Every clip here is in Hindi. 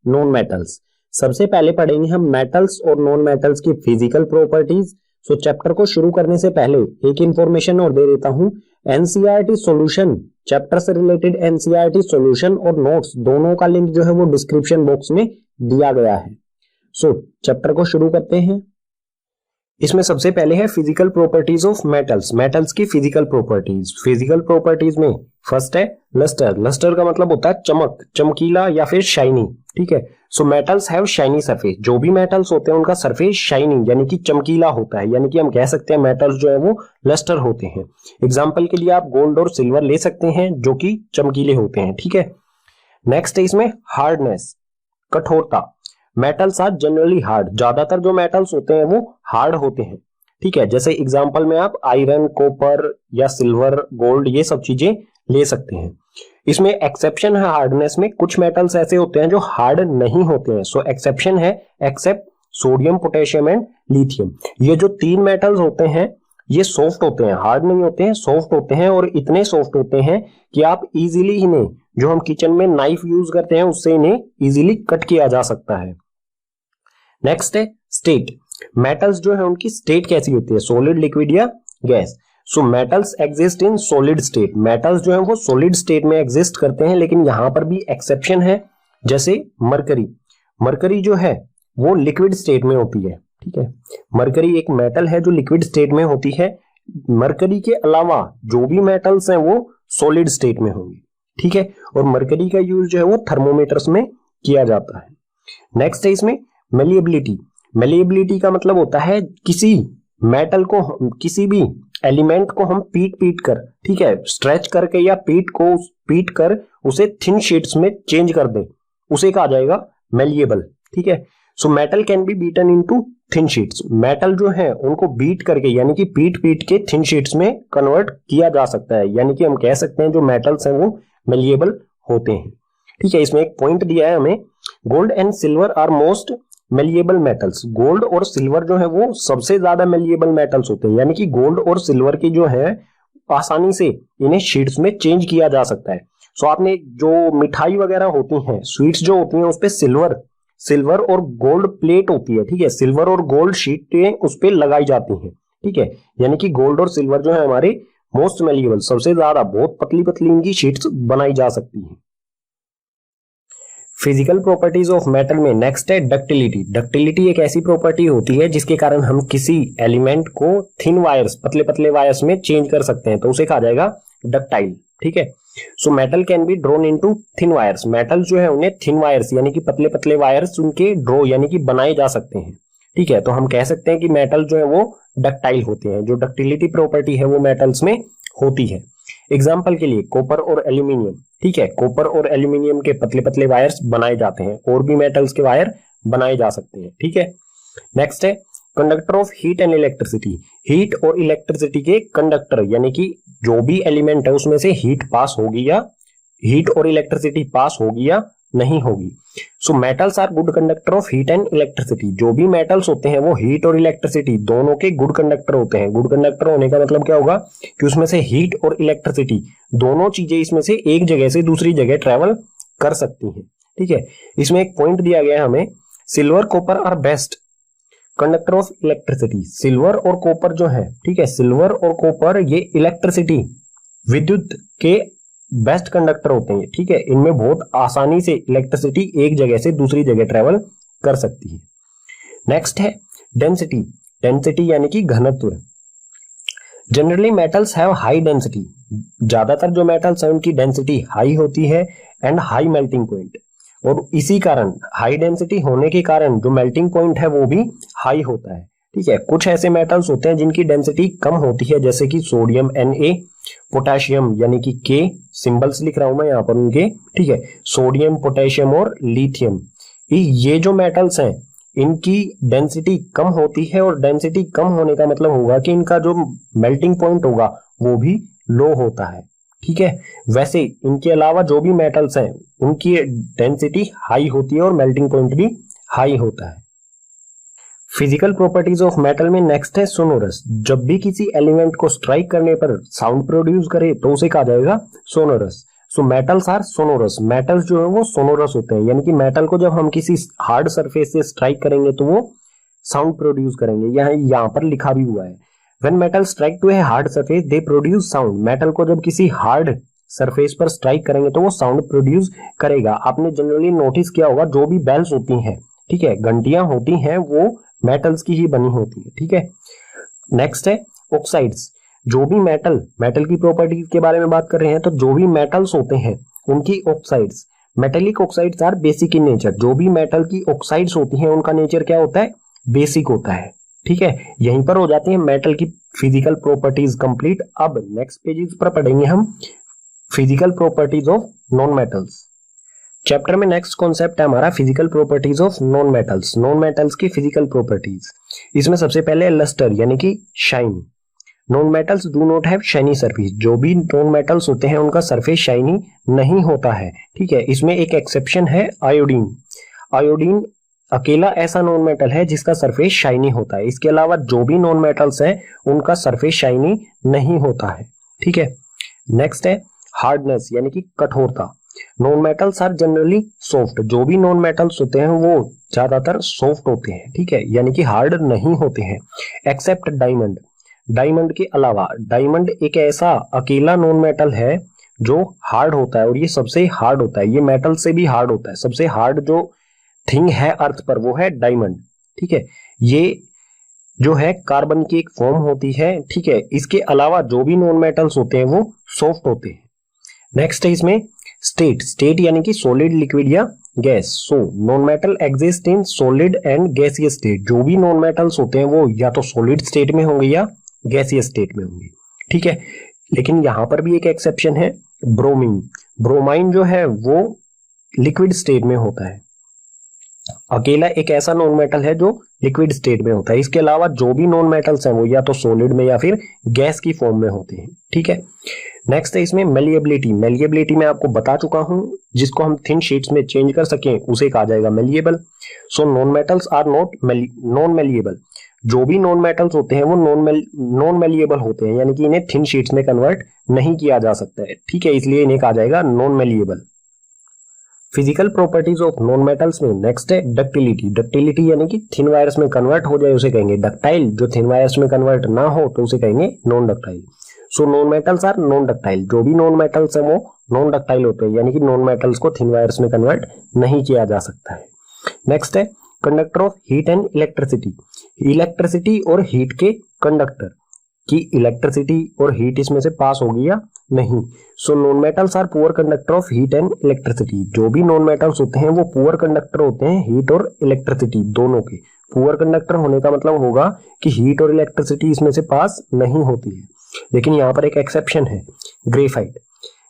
Non metals. सबसे पहले पढ़ेंगे हम मेटल्स और नॉन मेटल्स की फिजिकल प्रॉपर्टीज। सो चैप्टर को शुरू करने से पहले एक इंफॉर्मेशन और दे देता हूं। एनसीईआरटी सॉल्यूशन, चैप्टर से रिलेटेड एनसीईआरटी सॉल्यूशन और नोट्स दोनों का लिंक जो है वो डिस्क्रिप्शन बॉक्स में दिया गया है। सो चैप्टर को शुरू करते हैं। इसमें सबसे पहले है physical properties of metals. Metals की फिजिकल प्रॉपर्टीज। फिजिकल प्रॉपर्टीज में फर्स्ट है लस्टर। लस्टर का मतलब होता है चमक, चमकीला या फिर शाइनी। ठीक है, so metals have shiny surface. जो भी मेटल्स होते हैं उनका सरफेस शाइनी यानी कि चमकीला होता है, यानी कि हम कह सकते हैं मेटल्स जो है वो लस्टर होते हैं। एग्जाम्पल के लिए आप गोल्ड और सिल्वर ले सकते हैं जो कि चमकीले होते हैं। ठीक है, नेक्स्ट है इसमें हार्डनेस, कठोरता। Metals are generally hard. ज्यादातर जो मेटल्स होते हैं वो हार्ड होते हैं। ठीक है, जैसे एग्जांपल में आप आयरन, कॉपर या सिल्वर, गोल्ड ये सब चीजें ले सकते हैं। इसमें एक्सेप्शन है हार्डनेस में, कुछ मेटल्स ऐसे होते हैं जो हार्ड नहीं होते हैं। सो एक्सेप्शन है except sodium, potassium and lithium. ये जो तीन मेटल्स होते हैं ये सॉफ्ट होते हैं, हार्ड नहीं होते हैं, सॉफ्ट होते हैं और इतने सॉफ्ट होते हैं कि आप इजीली इन्हें, जो हम किचन में नाइफ यूज करते हैं उससे इन्हें इजीली कट किया जा सकता है। नेक्स्ट है स्टेट। मेटल्स जो है उनकी स्टेट कैसी होती है, सॉलिड, लिक्विड या gas. So metals exist in solid state. Metals जो है वो सॉलिड स्टेट में एग्जिस्ट करते हैं, लेकिन यहां पर भी एक्सेप्शन है। जैसे मरकरी, मरकरी जो है वो लिक्विड स्टेट में होती है। ठीक है, मरकरी एक मेटल है जो लिक्विड स्टेट में होती है। मरकरी के अलावा जो भी मेटल्स हैं वो सॉलिड स्टेट में होंगे। ठीक है, और मरकरी का यूज जो है वो थर्मोमीटर्स में किया जाता है। नेक्स्ट है इसमें मेलिएबिलिटी। मेलिएबिलिटी का मतलब होता है किसी मेटल को, किसी भी एलिमेंट को हम पीट कर, ठीक है, स्ट्रेच करके या पीट कर उसे थिन शीट्स में चेंज कर दें, उसे कहा जाएगा मेलिएबल। ठीक है, so metal can B beaten into thin sheets. Metal जो है उनको बीट करके यानी कि पीट के थिन शीट्स में कन्वर्ट किया जा सकता है, यानी कि हम कह सकते हैं जो मेटल्स हैं वो मेलिएबल होते हैं। ठीक है, इसमें एक पॉइंट दिया है हमें, gold and silver are most malleable metals. Gold और सिल्वर जो है वो सबसे ज्यादा मेलिएबल मेटल्स होते हैं, यानी कि गोल्ड और सिल्वर की जो है आसानी से इन्हें शीट्स में चेंज किया जा सकता है। सो आपने जो मिठाई वगैरह होती हैं, स्वीट्स जो होती हैं, उस पे सिल्वर और गोल्ड प्लेट होती है। ठीक है, सिल्वर और गोल्ड शीटें उस पे लगाई जाती हैं। ठीक है, यानी कि गोल्ड और सिल्वर जो है हमारे मोस्ट मेलिएबल, सबसे ज्यादा, बहुत पतली पतली इनकी शीट्स बनाई जा सकती हैं। फिजिकल प्रॉपर्टीज ऑफ मेटल में नेक्स्ट है डक्टिलिटी। डक्टिलिटी एक ऐसी प्रॉपर्टी होती है जिसके कारण हम किसी एलिमेंट को थिन वायर्स, पतले पतले वायर्स में चेंज कर सकते हैं, तो उसे कहा जाएगा डक्टाइल। ठीक है, so metal can B drone into thin wires. Metal जो है उन्हें थिन वायर्स यानी कि पतले पतले वायर्स उनके ड्रो यानी कि बनाए जा सकते हैं। ठीक है, तो हम कह सकते हैं कि मेटल जो है वो डक्टाइल होते हैं। जो डक्टिलिटी प्रॉपर्टी है वो मेटल्स में होती है। एग्जाम्पल के लिए कॉपर और एल्यूमिनियम। ठीक है, कॉपर और एल्यूमिनियम के पतले पतले वायर्स बनाए जाते हैं, और भी मेटल्स के वायर बनाए जा सकते हैं। ठीक है, नेक्स्ट है conductor of heat and electricity. Heat और इलेक्ट्रिसिटी के कंडक्टर, यानी कि जो भी एलिमेंट है उसमें से हीट पास होगी या हीट और इलेक्ट्रिसिटी पास होगी या नहीं होगी। So metals are good conductor of heat and electricity. जो भी मेटल्स होते हैं वो हीट और इलेक्ट्रिसिटी दोनों के गुड कंडक्टर होते हैं। गुड कंडक्टर होने का मतलब क्या होगा कि उसमें से हीट और इलेक्ट्रिसिटी दोनों चीजें इसमें से एक जगह से दूसरी जगह ट्रेवल कर सकती हैं। ठीक है, इसमें एक पॉइंट दिया गया है हमें, silver, copper are best conductor of electricity. Silver और कॉपर जो है, ठीक है, सिल्वर और कॉपर ये इलेक्ट्रिसिटी, विद्युत के बेस्ट कंडक्टर होते हैं। ठीक है, इनमें बहुत आसानी से इलेक्ट्रिसिटी एक जगह से दूसरी जगह ट्रेवल कर सकती है। नेक्स्ट है डेंसिटी। डेंसिटी यानी कि घनत्व। Generally metals have high density. ज्यादातर जो मेटल्स हैं उनकी डेंसिटी हाई होती है एंड हाई मेल्टिंग पॉइंट, और इसी कारण हाई डेंसिटी होने के कारण जो मेल्टिंग पॉइंट है वो भी हाई होता है। ठीक है, कुछ ऐसे मेटल्स होते हैं जिनकी डेंसिटी कम होती है, जैसे कि सोडियम Na, पोटेशियम यानी कि K, सिंबल्स लिख रहा हूं मैं यहाँ पर उनके। ठीक है, सोडियम, पोटेशियम और लिथियम, ये जो मेटल्स हैं इनकी डेंसिटी कम होती है, और डेंसिटी कम होने का मतलब होगा कि इनका जो मेल्टिंग पॉइंट होगा वो भी लो होता है। ठीक है, वैसे इनके अलावा जो भी मेटल्स हैं उनकी डेंसिटी हाई होती है और मेल्टिंग पॉइंट भी हाई होता है। फिजिकल प्रॉपर्टीज ऑफ मेटल में नेक्स्ट है सोनोरस। जब भी किसी एलिमेंट को स्ट्राइक करने पर साउंड प्रोड्यूस करे तो उसे कहा जाएगा sonorous. So metals are sonorous, metals जो है वो सोनोरस होते हैं, यानी कि मेटल को जब हम किसी हार्ड सरफेस से स्ट्राइक करेंगे तो वो साउंड प्रोड्यूस करेंगे। यहाँ पर लिखा भी हुआ है, when metal strike to a hard surface they produce sound. Metal को जब किसी हार्ड सरफेस पर स्ट्राइक करेंगे तो वो साउंड प्रोड्यूस करेगा। आपने जनरली नोटिस किया होगा जो भी बेल्स होती हैं, ठीक है, घंटियां होती हैं, वो मेटल्स की ही बनी होती है, ठीक है। नेक्स्ट है ऑक्साइड्स, जो भी मेटल की प्रॉपर्टीज के बारे में बात कर रहे हैं, तो जो भी मेटल्स होते हैं उनकी oxides, metallic oxides are basic in nature. जो भी मेटल की ऑक्साइड्स होती हैं उनका नेचर क्या होता है, बेसिक होता है, ठीक है। यहीं पर हो जाती है मेटल की फिजिकल प्रॉपर्टीज कंप्लीट। अब नेक्स्ट पेजेस पर पढ़ेंगे हम physical properties of non metals. Chapter में नेक्स्ट कॉन्सेप्ट है हमारा physical properties of non metals, non metals की फिजिकल प्रॉपर्टीज। इसमें सबसे पहले लस्टर यानी कि shine. Non metals do not have shiny surface, जो भी नॉन मेटल्स होते हैं उनका सरफेस शाइनी नहीं होता है, ठीक है। इसमें एक एक्सेप्शन है आयोडीन। आयोडीन अकेला ऐसा नॉन मेटल है जिसका सरफेस शाइनी होता है, इसके अलावा जो भी नॉन मेटल्स हैं उनका सरफेस शाइनी नहीं होता है, ठीक है। नेक्स्ट है हार्डनेस यानी कि कठोरता। Non metals are generally soft, जो भी नॉन मेटल्स होते हैं वो ज्यादातर सॉफ्ट होते हैं, ठीक है, यानी कि हार्ड नहीं होते हैं, एक्सेप्ट डायमंड। डायमंड के अलावा, डायमंड एक ऐसा अकेला नॉन मेटल है जो हार्ड होता है, और ये सबसे हार्ड होता है, ये मेटल से भी हार्ड होता है। सबसे हार्ड जो थिंग है अर्थ पर वो है डायमंड, ठीक है। ये जो है कार्बन की एक फॉर्म होती है, ठीक है। इसके अलावा जो भी नॉन मेटल्स होते हैं वो सॉफ्ट होते हैं। नेक्स्ट है इसमें स्टेट यानी कि सॉलिड, लिक्विड या gas. So non metal exist in solid and gaseous state. जो भी नॉन मेटल्स होते हैं वो या तो सॉलिड स्टेट में होंगे या गैसियस स्टेट में होंगे, ठीक है। लेकिन यहां पर भी एक एक्सेप्शन है, ब्रोमीन। ब्रोमाइन जो है वो लिक्विड स्टेट में होता है, अकेला एक ऐसा नॉन मेटल है जो लिक्विड स्टेट में होता है। इसके अलावा जो भी नॉन मेटल्स हैं वो या तो सॉलिड में या फिर गैस की फॉर्म में होते हैं, ठीक है। नेक्स्ट है इसमें मेलिएबिलिटी। मेलिएबिलिटी मैं आपको बता चुका हूं, जिसको हम थिन शीट्स में चेंज कर सकें उसे कहा जाएगा malleable. So non metals are non malleable. जो भी नॉन मेटल्स होते हैं वो नॉन मेलिएबल होते हैं, यानी कि इन्हें थिन शीट्स में कन्वर्ट नहीं किया जा सकता है, ठीक है, इसलिए इन्हें कहा जाएगा non malleable. Physical properties of non metals में नेक्स्ट है डक्टिलिटी। डक्टिलिटी यानी कि थिन वायर्स में कन्वर्ट हो जाए उसे कहेंगे डक्टाइल, जो थिन वायर्स में कन्वर्ट ना हो तो उसे कहेंगे non ductile. So non metals are non ductile, जो भी नॉन मेटल्स है वो नॉन डक्टाइल होते हैं, यानी कि नॉन मेटल्स को थिन वायर्स में कन्वर्ट नहीं किया जा सकता है। नेक्स्ट है conductor of heat and electricity. Electricity और हीट के कंडक्टर की इलेक्ट्रिसिटी और हीट इसमें से पास होगी या नहीं। So non metals are poor conductor of heat and electricity. जो भी नॉन मेटल्स होते हैं वो पुअर कंडक्टर होते हैं हीट और इलेक्ट्रिसिटी दोनों के। पुअर कंडक्टर होने का मतलब होगा कि हीट और इलेक्ट्रिसिटी इसमें से पास नहीं होती है। लेकिन यहाँ पर एक एक्सेप्शन है, ग्रेफाइट।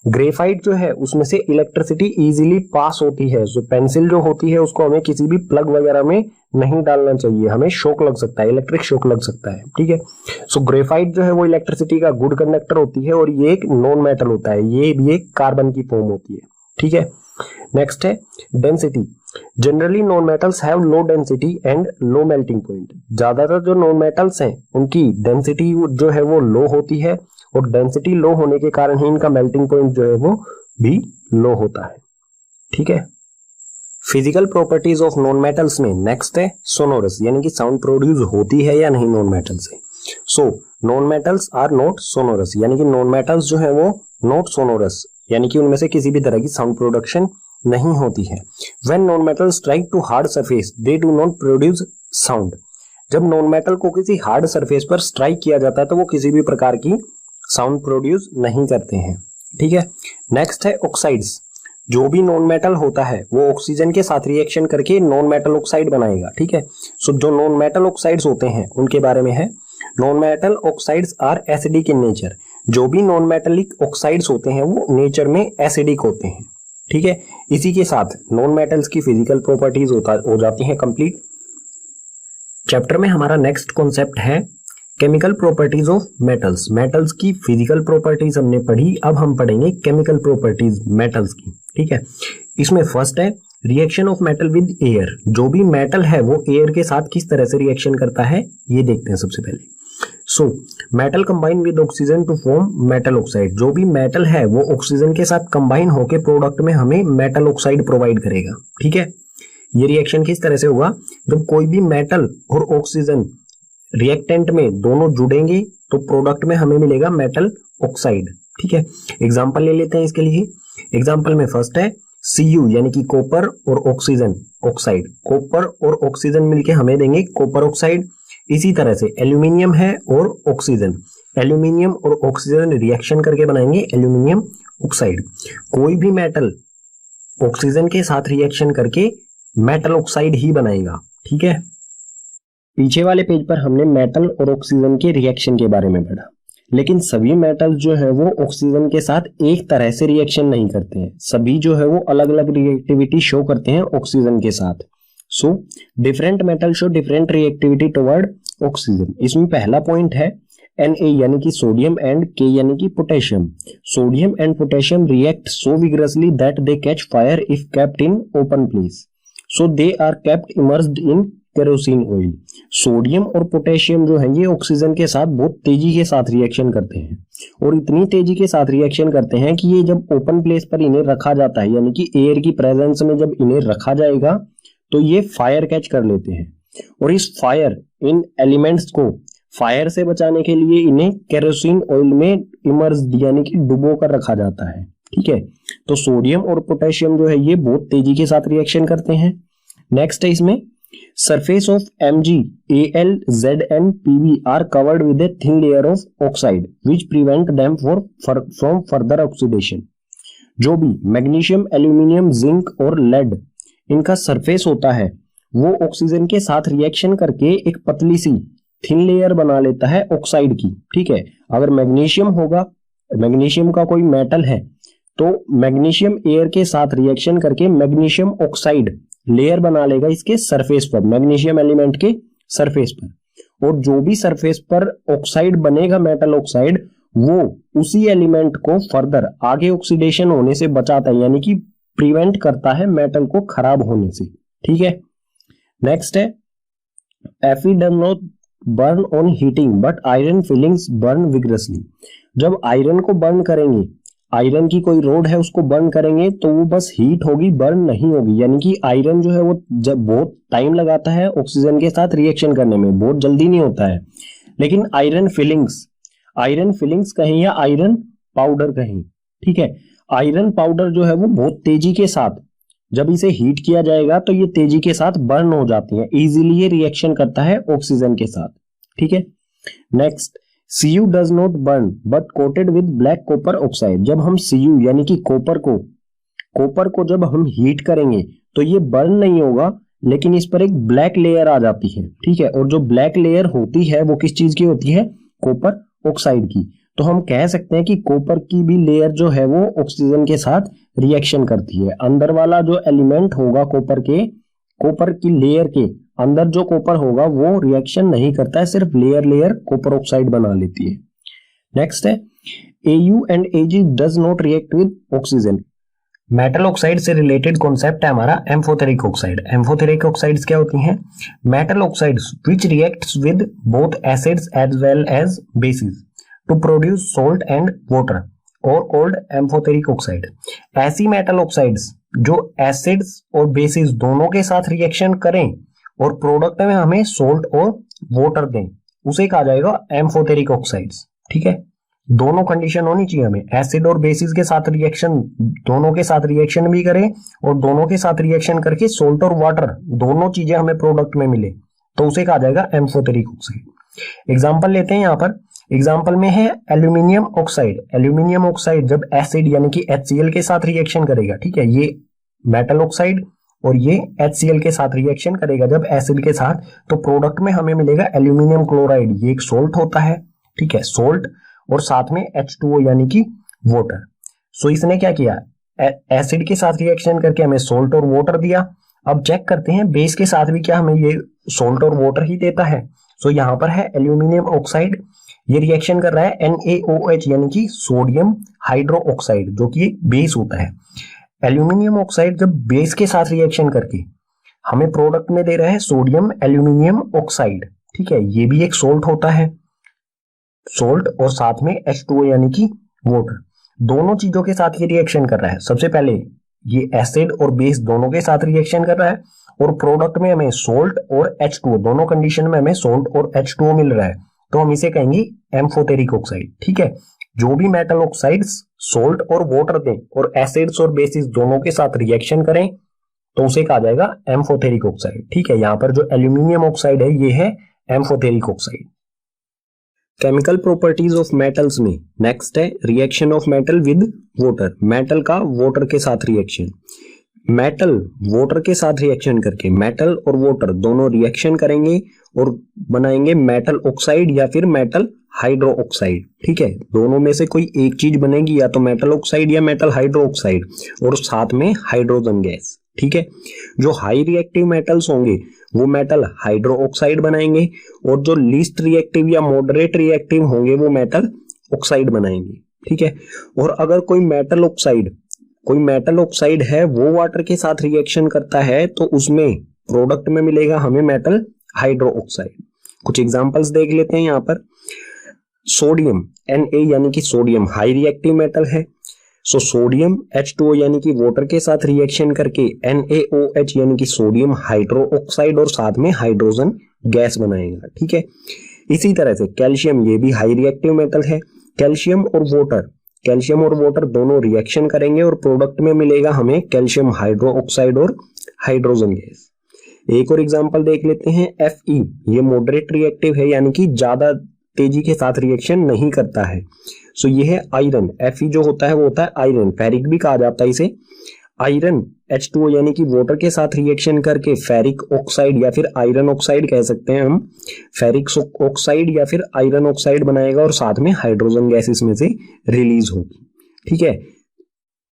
ग्रेफाइट जो है उसमें से इलेक्ट्रिसिटी इजीली पास होती है। जो पेंसिल जो होती है उसको हमें किसी भी प्लग वगैरह में नहीं डालना चाहिए, हमें शॉक लग सकता है, इलेक्ट्रिक शॉक लग सकता है, ठीक है। सो ग्रेफाइट जो है वो इलेक्ट्रिसिटी का गुड कंडक्टर होती है, और ये एक नॉन मेटल होता है, ये भी एक कार्बन की फॉर्म होती है, ठीक है। नेक्स्ट है density. Generally non metals have low density and low melting point. ज्यादातर जो नॉन मेटल्स हैं उनकी डेंसिटी जो है वो लो होती है, और डेंसिटी लो होने के कारण ही इनका मेल्टिंग पॉइंट जो है वो भी लो होता है, ठीक है। Physical properties of non metals में नेक्स्ट है सोनोरस, यानी कि साउंड प्रोड्यूस होती है या नहीं नॉन मेटल से। So non metals are not sonorous, यानी कि नॉन मेटल्स जो है वो नॉट सोनोरस, यानी कि उनमें से किसी भी तरह की साउंड प्रोडक्शन नहीं होती है। When non metal strike to hard surface they do not produce sound. जब नॉन मेटल को किसी हार्ड सरफेस पर स्ट्राइक किया जाता है तो वो किसी भी प्रकार की साउंड प्रोड्यूस नहीं करते हैं, ठीक है। नेक्स्ट है ऑक्साइड्स। जो भी नॉन मेटल होता है वो ऑक्सीजन के साथ रिएक्शन करके नॉन मेटल ऑक्साइड बनाएगा, ठीक है। सो जो नॉन मेटल ऑक्साइड्स होते हैं उनके बारे में है, non metal oxides are acidic in nature. जो भी नॉन मेटेलिक ऑक्साइड्स होते हैं वो नेचर में एसिडिक होते हैं, ठीक है। इसी के साथ नॉन मेटल्स की फिजिकल प्रॉपर्टीज हो जाती हैं कंप्लीट। चैप्टर में हमारा नेक्स्ट कॉन्सेप्ट है chemical properties of metals. Metals की फिजिकल प्रॉपर्टीज हमने पढ़ी, अब हम पढ़ेंगे केमिकल प्रॉपर्टीज मेटल्स की, ठीक है। इसमें फर्स्ट है reaction of metal with air. जो भी मेटल है वो एयर के साथ किस तरह से रिएक्शन करता है ये देखते हैं सबसे पहले। So metal combine with oxygen to form metal oxide. जो भी मेटल है वो ऑक्सीजन के साथ कंबाइन होकर प्रोडक्ट में हमें मेटल ऑक्साइड प्रोवाइड करेगा। ठीक है, ये रिएक्शन किस तरह से होगा, जब कोई भी मेटल और ऑक्सीजन रिएक्टेंट में दोनों जुड़ेंगे तो प्रोडक्ट में हमें मिलेगा मेटल ऑक्साइड। ठीक है, एग्जांपल ले लेते हैं इसके लिए। एग्जांपल में फर्स्ट है Cu यानी कि कॉपर और ऑक्सीजन ऑक्साइड। कॉपर और ऑक्सीजन मिलके हमें देंगे कॉपर ऑक्साइड। इसी तरह से एल्यूमिनियम है और ऑक्सीजन, एल्यूमिनियम और ऑक्सीजन रिएक्शन करके बनाएंगे एल्यूमिनियम ऑक्साइड। कोई भी मेटल ऑक्सीजन के साथ रिएक्शन करके मेटल ऑक्साइड ही बनाएगा। ठीक है, पीछे वाले पेज पर हमने मेटल और ऑक्सीजन के रिएक्शन के बारे में पढ़ा, लेकिन सभी मेटल जो है वो ऑक्सीजन के साथ एक तरह से रिएक्शन नहीं करते हैं। सभी जो है वो अलग अलग रिएक्टिविटी शो करते हैं ऑक्सीजन के साथ। So different metal show different reactivity toward oxygen. इसमें पहला पॉइंट है Na यानी कि सोडियम एंड K यानी कि potassium. Sodium and potassium react so vigorously that they catch fire if kept in open place, so they are kept immersed in kerosene oil. Sodium और पोटेशियम जो है ये ऑक्सीजन के साथ बहुत तेजी के साथ रिएक्शन करते हैं, और इतनी तेजी के साथ रिएक्शन करते हैं कि ये जब ओपन प्लेस पर इन्हें रखा जाता है, यानी कि एयर की प्रेजेंस में जब इन्हें रखा जाएगा तो ये फायर कैच कर लेते हैं। और इस फायर, इन एलिमेंट्स को फायर से बचाने के लिए इन्हें केरोसिन ऑयल में इमर्स यानी कि डुबो कर रखा जाता है। ठीक है, तो सोडियम और पोटेशियम जो है ये बहुत तेजी के साथ रिएक्शन करते हैं। नेक्स्ट है इसमें surface of Mg, Al, Zn, Pb are covered with a thin layer of oxide which prevent them from further oxidation। जो भी मैग्नीशियम, एल्यूमिनियम, जिंक और लेड इनका सरफेस होता है वो ऑक्सीजन के साथ रिएक्शन करके एक पतली सी थिन लेयर बना लेता है ऑक्साइड की। ठीक है, अगर मैग्नीशियम होगा, मैग्नीशियम का कोई मेटल है तो मैग्नीशियम एयर के साथ रिएक्शन करके मैग्नीशियम ऑक्साइड लेयर बना लेगा इसके सरफेस पर, मैग्नीशियम एलिमेंट के सरफेस पर। और जो भी सरफेस पर ऑक्साइड बनेगा मेटल ऑक्साइड, वो उसी एलिमेंट को फर्दर आगे ऑक्सीडेशन होने से बचाता है, यानी कि प्रिवेंट करता है मेटल को खराब होने से। ठीक है, नेक्स्ट है Fe does not burn on heating but iron fillings burn vigorously। जब आयरन को बर्न करेंगे, आयरन की कोई रोड है उसको बर्न करेंगे तो वो बस हीट होगी, बर्न नहीं होगी। यानी कि आयरन जो है वो जब बहुत टाइम लगाता है ऑक्सीजन के साथ रिएक्शन करने में, बहुत जल्दी नहीं होता है। लेकिन आयरन फिलिंग्स कहें या आयरन पाउडर कहें, ठीक है, आयरन पाउडर जो है वो बहुत तेजी के साथ जब इसे हीट किया जाएगा तो ये तेजी के साथ बर्न हो जाती है, इजीली ये रिएक्शन करता है ऑक्सीजन के साथ। ठीक है, next Cu does not burn but coated with black copper oxide। जब हम Cu यानी कि कॉपर को जब हम हीट करेंगे तो ये बर्न नहीं होगा, लेकिन इस पर एक ब्लैक लेयर आ जाती है। ठीक है, और जो ब्लैक लेयर होती है वो किस चीज की होती है, कॉपर ऑक्साइड की। तो हम कह सकते हैं कि कॉपर की भी लेयर जो है वो ऑक्सीजन के साथ रिएक्शन करती है। अंदर वाला जो एलिमेंट होगा कॉपर की लेयर के अंदर जो कॉपर होगा वो रिएक्शन नहीं करता है, सिर्फ लेयर कॉपर ऑक्साइड बना लेती है। नेक्स्ट है Au and Ag does not react with oxygen. Metal oxide से रिलेटेड कॉन्सेप्ट है हमारा एम्फोथेरिक ऑक्साइड। एम्फोथेरिक ऑक्साइड्स क्या होती हैं, metal oxides which reacts with both acids as well as bases to produce salt and water are called amphoteric oxide. ऐसी मेटल ऑक्साइड्स जो एसिड्स और बेसिस दोनों के साथ रिएक्शन करें और प्रोडक्ट में हमें सॉल्ट और वाटर दें, उसे कहा जाएगा एम्फोथेरिक ऑक्साइड्स। ठीक है, दोनों कंडीशन होनी चाहिए हमें, एसिड और बेसिस के साथ रिएक्शन, दोनों के साथ रिएक्शन भी करें और दोनों के साथ रिएक्शन करके सॉल्ट और वाटर दोनों चीजें हमें प्रोडक्ट में मिले, तो उसे कहा जाएगा एम्फोथेरिक ऑक्साइड। एग्जाम्पल लेते हैं यहाँ पर, एग्जाम्पल में है एल्यूमिनियम ऑक्साइड। एल्यूमिनियम ऑक्साइड जब एसिड यानी कि HCl के साथ रिएक्शन करेगा, ठीक है, ये मेटल ऑक्साइड और ये HCl के साथ रिएक्शन करेगा जब एसिड के साथ, तो प्रोडक्ट में हमें मिलेगा एल्यूमिनियम क्लोराइड। ये एक सोल्ट होता है, ठीक है, सोल्ट, और साथ में H2O यानी कि वाटर। सो इसने क्या किया, एसिड के साथ रिएक्शन करके हमें सोल्ट और वाटर दिया। अब चेक करते हैं बेस के साथ भी क्या हमें ये सोल्ट और वाटर ही देता है। सो यहाँ पर है एल्यूमिनियम ऑक्साइड, ये रिएक्शन कर रहा है NaOH यानी कि सोडियम हाइड्रो ऑक्साइड, जो कि एक बेस होता है। एल्यूमिनियम ऑक्साइड जब बेस के साथ रिएक्शन करके हमें प्रोडक्ट में दे रहा है सोडियम एल्यूमिनियम ऑक्साइड, ठीक है, ये भी एक सोल्ट होता है। सोल्ट और साथ में H2O यानी कि वाटर, दोनों चीजों के साथ ये रिएक्शन कर रहा है। सबसे पहले ये एसिड और बेस दोनों के साथ रिएक्शन कर रहा है और प्रोडक्ट में हमें सोल्ट और H2O, दोनों कंडीशन में हमें सोल्ट और H2O मिल रहा है, तो हम इसे कहेंगे एम्फोटेरिक ऑक्साइड। ठीक है, जो भी मेटल ऑक्साइड्स सोल्ट और वाटर दें और एसिड्स और बेसिस दोनों के साथ रिएक्शन करें तो उसे कहा जाएगा एम्फोटेरिक ऑक्साइड। ठीक है, यहां पर जो एल्यूमिनियम ऑक्साइड है ये है amphoteric oxide. Chemical properties of metals में नेक्स्ट है reaction of metal with water, metal का वाटर के साथ रिएक्शन। मेटल वाटर के साथ रिएक्शन करके मेटल और वाटर दोनों रिएक्शन करेंगे और बनाएंगे मेटल ऑक्साइड या फिर मेटल हाइड्रो ऑक्साइड। ठीक है, दोनों में से कोई एक चीज बनेगी, या तो मेटल ऑक्साइड या मेटल हाइड्रो ऑक्साइड, और साथ में हाइड्रोजन गैस। ठीक है, जो हाई रिएक्टिव मेटल्स होंगे वो मेटल हाइड्रो ऑक्साइड बनाएंगे और जो लीस्ट रिएक्टिव या मॉडरेट रिएक्टिव होंगे वो मेटल ऑक्साइड बनाएंगे। ठीक है, और अगर कोई मेटल ऑक्साइड है वो वाटर के साथ रिएक्शन करता है तो उसमें प्रोडक्ट में मिलेगा हमें मेटल हाइड्रो ऑक्साइड। कुछ एग्जांपल्स देख लेते हैं यहाँ पर। सोडियम Na यानी कि सोडियम हाई रिएक्टिव मेटल है, सो सोडियम H2O यानी कि वाटर के साथ रिएक्शन करके NaOH यानी कि सोडियम हाइड्रो ऑक्साइड और साथ में हाइड्रोजन गैस बनाएगा। ठीक है, इसी तरह से कैल्शियम, ये भी हाई रिएक्टिव मेटल है। कैल्शियम और वाटर दोनों रिएक्शन करेंगे और प्रोडक्ट में मिलेगा हमें कैल्शियम हाइड्रो ऑक्साइड और हाइड्रोजन गैस। एक और एग्जांपल देख लेते हैं। Fe, ये मॉडरेट रिएक्टिव है यानी कि ज्यादा तेजी के साथ रिएक्शन नहीं करता है। सो ये है आयरन। Fe जो होता है वो होता है आयरन, फेरिक भी कहा जाता है इसे। आयरन H2O यानी कि वाटर के साथ रिएक्शन करके फेरिक ऑक्साइड या फिर आयरन ऑक्साइड कह सकते हैं हम, फेरिक ऑक्साइड या फिर आयरन ऑक्साइड बनाएगा और साथ में हाइड्रोजन गैस इसमें से रिलीज होगी। ठीक है,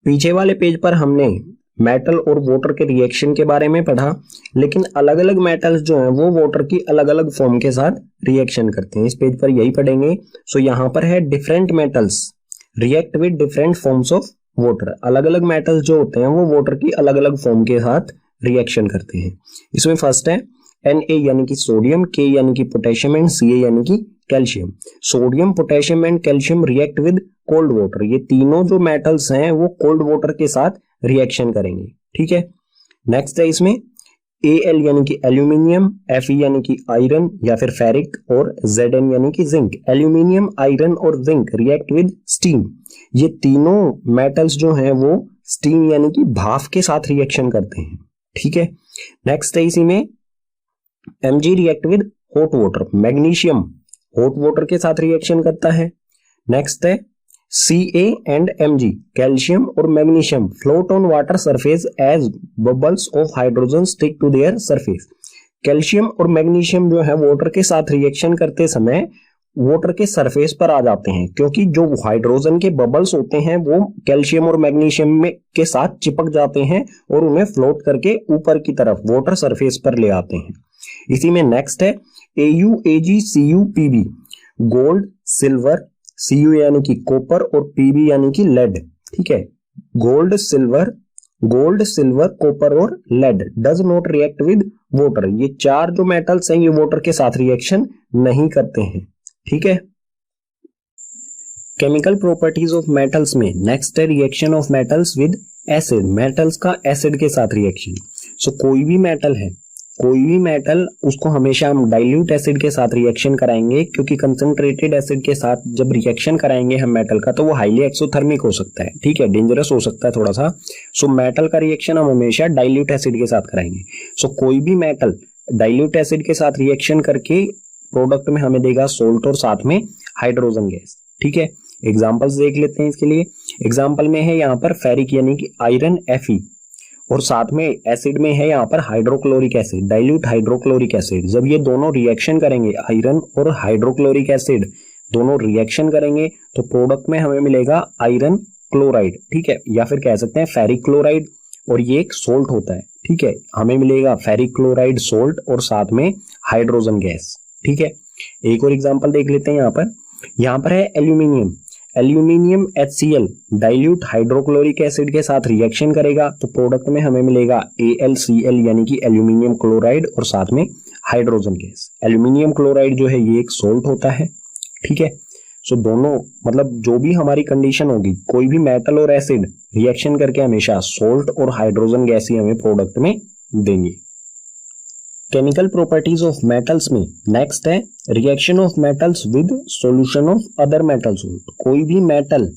पीछे वाले पेज पर हमने मेटल और वाटर के रिएक्शन के बारे में पढ़ा, लेकिन अलग अलग मेटल्स जो हैं वो वाटर की अलग अलग फॉर्म के साथ रिएक्शन करते हैं। इस पेज पर यही पढ़ेंगे। सो यहाँ पर है different metals react with different forms of water. अलग अलग मेटल्स जो होते हैं वो वाटर की अलग अलग फॉर्म के साथ रिएक्शन करते हैं। इसमें फर्स्ट है Na यानी कि सोडियम, K यानी कि पोटेशियम एंड Ca यानी कि calcium. Sodium, potassium and calcium react with cold water. ये तीनों जो मेटल्स हैं वो कोल्ड वाटर के साथ रिएक्शन करेंगे। ठीक है, नेक्स्ट है इसमें Al यानी कि एल्यूमिनियम, Fe यानी कि आयरन या फिर फेरिक और Zn यानी कि जिंक। एल्यूमिनियम, आयरन और जिंक रिएक्ट विद स्टीम। ये तीनों मेटल्स जो हैं वो स्टीम यानी कि भाप के साथ रिएक्शन करते हैं। ठीक है, नेक्स्ट है इसी में Mg react with hot water. Magnesium hot water के साथ रिएक्शन करता है। नेक्स्ट है Ca एंड Mg, कैल्शियम और magnesium float on water surface as bubbles of hydrogen stick to their surface. Calcium और मैग्नीशियम जो है वाटर के साथ रिएक्शन करते समय वाटर के सरफेस पर आ जाते हैं, क्योंकि जो हाइड्रोजन के बबल्स होते हैं वो कैल्शियम और मैग्नीशियम में के साथ चिपक जाते हैं और उन्हें फ्लोट करके ऊपर की तरफ वाटर सरफेस पर ले आते हैं। इसी में नेक्स्ट है Au, Ag, Cu, Pb, gold, silver, Cu यानी कि कॉपर और Pb यानी कि लेड। ठीक है, गोल्ड, सिल्वर, कॉपर और lead does not react with water. ये चार जो मेटल्स हैं ये वाटर के साथ रिएक्शन नहीं करते हैं। ठीक है, केमिकल प्रॉपर्टीज ऑफ मेटल्स में नेक्स्ट है reaction of metals with acid. Metals का एसिड के साथ रिएक्शन। सो कोई भी मेटल उसको हमेशा हम डाइल्यूट एसिड के साथ रिएक्शन कराएंगे, क्योंकि कंसंट्रेटेड एसिड के साथ जब रिएक्शन कराएंगे हम मेटल का तो वो हाईली एक्सोथर्मिक हो सकता है। ठीक है, डेंजरस हो सकता है थोड़ा सा। सो मेटल का रिएक्शन हम हमेशा डाइल्यूट एसिड के साथ कराएंगे। सो कोई भी मेटल डाइल्यूट एसिड के साथ रिएक्शन करके प्रोडक्ट में हमें देगा सोल्ट और साथ में हाइड्रोजन गैस। ठीक है, एग्जांपल्स देख लेते हैं इसके लिए। एग्जांपल में है यहाँ पर फेरिक यानी कि आयरन Fe और साथ में एसिड में है यहाँ पर hydrochloric acid, dilute hydrochloric acid. जब ये दोनों रिएक्शन करेंगे, आयरन और हाइड्रोक्लोरिक एसिड दोनों रिएक्शन करेंगे तो प्रोडक्ट में हमें मिलेगा आयरन क्लोराइड। ठीक है, या फिर कह सकते हैं फेरिक क्लोराइड, और ये एक सोल्ट होता है। ठीक है, हमें मिलेगा फेरिक क्लोराइड सोल्ट और साथ में हाइड्रोजन गैस। ठीक है, एक और एग्जांपल देख लेते हैं। यहाँ पर है aluminium HCl dilute hydrochloric acid के साथ रिएक्शन करेगा तो प्रोडक्ट में हमें मिलेगा AlCl यानी कि एल्यूमिनियम क्लोराइड और साथ में हाइड्रोजन गैस। एल्यूमिनियम क्लोराइड जो है ये एक सोल्ट होता है। ठीक है, सो दोनों मतलब जो भी हमारी कंडीशन होगी, कोई भी मेटल और एसिड रिएक्शन करके हमेशा सोल्ट और हाइड्रोजन गैस ही हमें प्रोडक्ट में देंगे। केमिकल प्रॉपर्टीज ऑफ मेटल्स में नेक्स्ट है reaction of metals with solution of other metal salt. कोई भी मेटल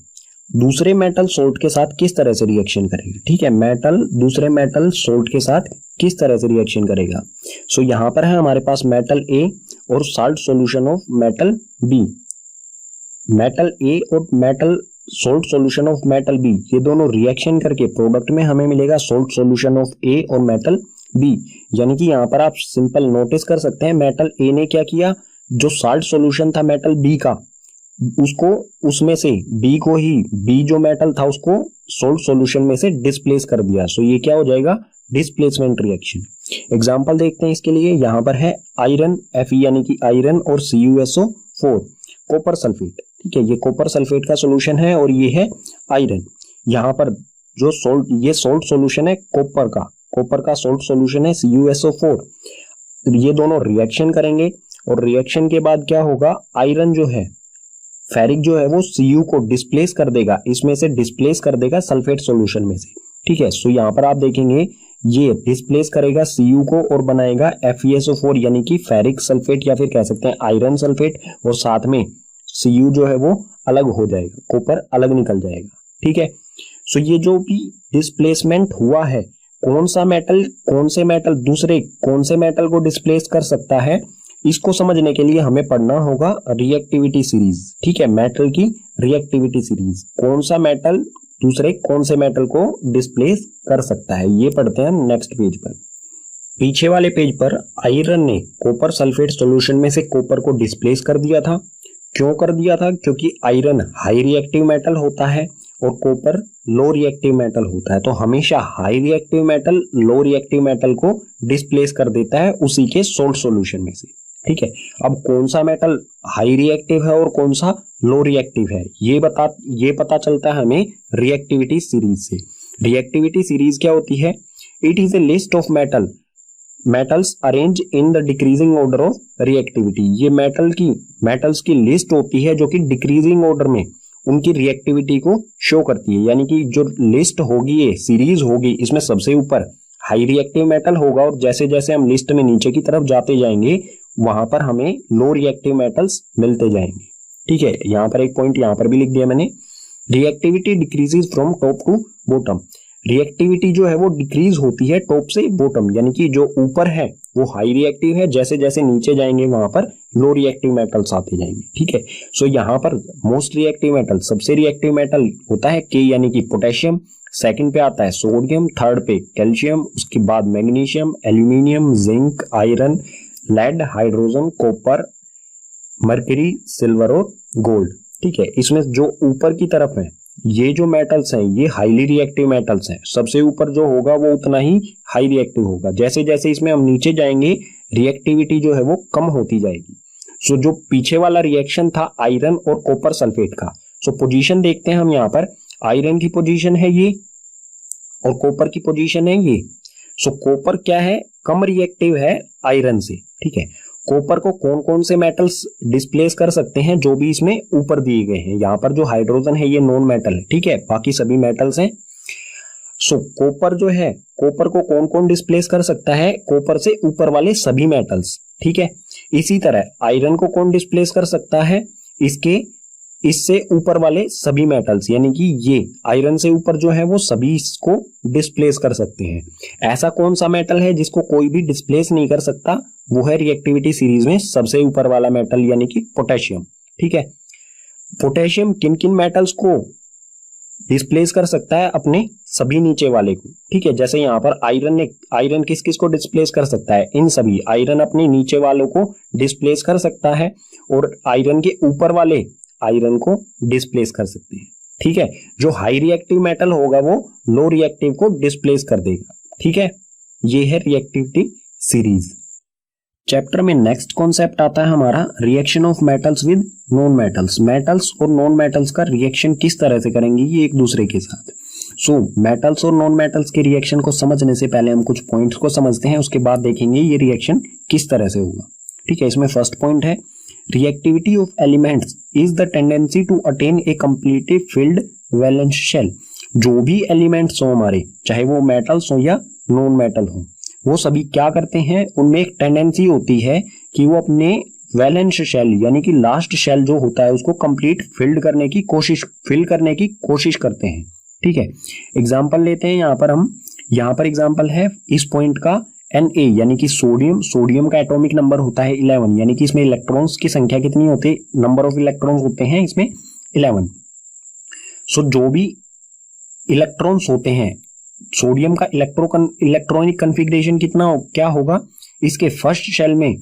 दूसरे मेटल सोल्ट के साथ किस तरह से रिएक्शन करेगा, ठीक है, मेटल दूसरे मेटल सोल्ट के साथ किस तरह से रिएक्शन करेगा। सो यहां पर है हमारे पास मेटल ए और salt solution of metal B. Metal A और metal salt solution of metal B, ये दोनों रिएक्शन करके प्रोडक्ट में हमें मिलेगा सोल्ट सॉल्यूशन ऑफ ए और मेटल बी। यानी कि यहां पर आप सिंपल नोटिस कर सकते हैं, मेटल ए ने क्या किया, जो साल्ट सॉल्यूशन था मेटल बी का, उसको उसमें से बी को ही, बी जो मेटल था उसको सोल्ट सॉल्यूशन में से डिस्प्लेस कर दिया। सो ये क्या हो जाएगा, डिस्प्लेसमेंट रिएक्शन। एग्जांपल देखते हैं इसके लिए। यहां पर है आयरन Fe यानी कि आयरन और CuSO4, कॉपर सल्फेट, ठीक है, ये कॉपर सल्फेट का सॉल्यूशन है और ये है आयरन। यहां पर जो सोल्ट, ये सोल्ट सॉल्यूशन है कॉपर का सोल्ट सॉल्यूशन है CuSO4। ये दोनों रिएक्शन करेंगे और रिएक्शन के बाद क्या होगा, आयरन जो है, फेरिक जो है वो Cu को डिस्प्लेस कर देगा, इसमें से डिस्प्लेस कर देगा सल्फेट सॉल्यूशन में से, ठीक है। सो यहां पर आप देखेंगे ये डिस्प्लेस करेगा Cu को और बनाएगा FeSO4 यानी कि फेरिक सल्फेट या फिर कह सकते हैं आयरन सल्फेट, और साथ में Cu जो है वो अलग हो जाएगा, कॉपर अलग निकल जाएगा, ठीक है। सो ये जो भी डिस्प्लेसमेंट हुआ है, कौन सा मेटल कौन से मेटल दूसरे कौन से मेटल को डिस्प्लेस कर सकता है, इसको समझने के लिए हमें पढ़ना होगा रिएक्टिविटी सीरीज, ठीक है, मेटल की रिएक्टिविटी सीरीज। कौन सा मेटल दूसरे कौन से मेटल को डिस्प्लेस कर सकता है, ये पढ़ते हैं हम नेक्स्ट पेज पर। पीछे वाले पेज पर आयरन ने कॉपर सल्फेट सॉल्यूशन में से कॉपर को डिस्प्लेस कर दिया था। क्यों कर दिया था, क्योंकि आयरन हाई रिएक्टिव मेटल होता है और कॉपर लो रिएक्टिव मेटल होता है। तो हमेशा high reactive metal low reactive metal को डिस्प्लेस कर देता है उसी के सोल्ट सॉल्यूशन में से, ठीक है। अब कौन सा मेटल हाई रिएक्टिव है और कौन सा लो रिएक्टिव है, ये पता चलता है हमें रिएक्टिविटी सीरीज से। रिएक्टिविटी सीरीज क्या होती है, it is A list of metals arrange in the decreasing order of reactivity. ये मेटल्स की लिस्ट होती है जो कि डिक्रीजिंग ऑर्डर में उनकी रिएक्टिविटी को शो करती है। यानी कि जो लिस्ट होगी, ये सीरीज होगी, इसमें सबसे ऊपर हाई रिएक्टिव मेटल होगा और जैसे जैसे हम लिस्ट में नीचे की तरफ जाते जाएंगे वहां पर हमें लो रिएक्टिव मेटल्स मिलते जाएंगे, ठीक है। यहां पर एक पॉइंट यहां पर भी लिख दिया मैंने, reactivity decreases from top to bottom. Reactivity जो है वो डिक्रीज होती है टॉप से बॉटम, यानी कि जो ऊपर है वो हाई रिएक्टिव है, जैसे जैसे नीचे जाएंगे वहां पर लो रिएक्टिव मेटल्स आते जाएंगे, ठीक है। सो यहाँ पर मोस्ट रिएक्टिव मेटल, सबसे रिएक्टिव मेटल होता है K यानी कि पोटेशियम, सेकंड पे आता है सोडियम, थर्ड पे कैल्शियम, उसके बाद magnesium, aluminium, zinc, iron, lead, hydrogen, copper, mercury, silver और गोल्ड, ठीक है। इसमें जो ऊपर की तरफ है ये जो मेटल्स हैं ये हाईली रिएक्टिव मेटल्स हैं, सबसे ऊपर जो होगा वो उतना ही हाई रिएक्टिव होगा। जैसे जैसे इसमें हम नीचे जाएंगे रिएक्टिविटी जो है वो कम होती जाएगी। सो जो पीछे वाला रिएक्शन था आयरन और कॉपर सल्फेट का, सो पोजीशन देखते हैं हम यहाँ पर, आयरन की पोजीशन है ये और कॉपर की पोजीशन है ये। सो कॉपर क्या है, कम रिएक्टिव है आयरन से, ठीक है। कॉपर को कौन कौन से मेटल्स डिस्प्लेस कर सकते हैं, जो भी इसमें ऊपर दिए गए हैं। यहाँ पर जो हाइड्रोजन है ये नॉन मेटल है, ठीक है, बाकी सभी मेटल्स हैं। सो कॉपर जो है, कॉपर को कौन कौन डिस्प्लेस कर सकता है, कॉपर से ऊपर वाले सभी मेटल्स, ठीक है। इसी तरह आयरन को कौन डिस्प्लेस कर सकता है, इससे ऊपर वाले सभी मेटल्स, यानी कि ये आयरन से ऊपर जो है वो सभी इसको डिस्प्लेस कर सकते हैं। ऐसा कौन सा मेटल है जिसको कोई भी डिस्प्लेस नहीं कर सकता, वो है रिएक्टिविटी सीरीज में सबसे ऊपर वाला मेटल यानी कि पोटेशियम, ठीक है। पोटेशियम किन किन मेटल्स को डिस्प्लेस कर सकता है, अपने सभी नीचे वाले को, ठीक है। जैसे यहाँ पर आयरन किस किस को डिस्प्लेस कर सकता है, इन सभी, आयरन अपने नीचे वालों को डिस्प्लेस कर सकता है और आयरन के ऊपर वाले आयरन को डिस्प्लेस कर सकते हैं, ठीक है। जो हाई रिएक्टिव मेटल होगा वो लो रिएक्टिव को डिस्प्लेस कर देगा, ठीक है। ये है रिएक्टिविटी सीरीज। चैप्टर में नेक्स्ट कॉन्सेप्ट आता है हमारा reaction of metals with non metals. Metals और नॉन मेटल्स का रिएक्शन किस तरह से करेंगे ये एक दूसरे के साथ। सो मेटल्स और नॉन मेटल्स के रिएक्शन को समझने से पहले हम कुछ पॉइंट्स को समझते हैं, उसके बाद देखेंगे ये रिएक्शन किस तरह से होगा, ठीक है। इसमें फर्स्ट पॉइंट है reactivity of elements is the tendency to attain a completely filled valence shell. जो भी एलिमेंट्स हो हमारे, चाहे वो मेटल्स हो या नॉन मेटल हो, वो सभी क्या करते हैं, उनमें एक टेंडेंसी होती है कि वो अपने वैलेंस शेल यानी कि लास्ट शेल जो होता है उसको कंप्लीट फिल करने की कोशिश करते हैं। ठीक है, एग्जांपल लेते हैं। यहाँ पर एग्जांपल है इस पॉइंट का Na यानी कि सोडियम का एटॉमिक नंबर होता है 11, यानी कि इसमें इलेक्ट्रॉन्स की संख्या कितनी होती है, नंबर ऑफ इलेक्ट्रॉन्स होते हैं इसमें 11। सो जो भी इलेक्ट्रॉन्स होते हैं, सोडियम का इलेक्ट्रॉनिक कन्फिग्रेशन क्या होगा, इसके फर्स्ट शेल में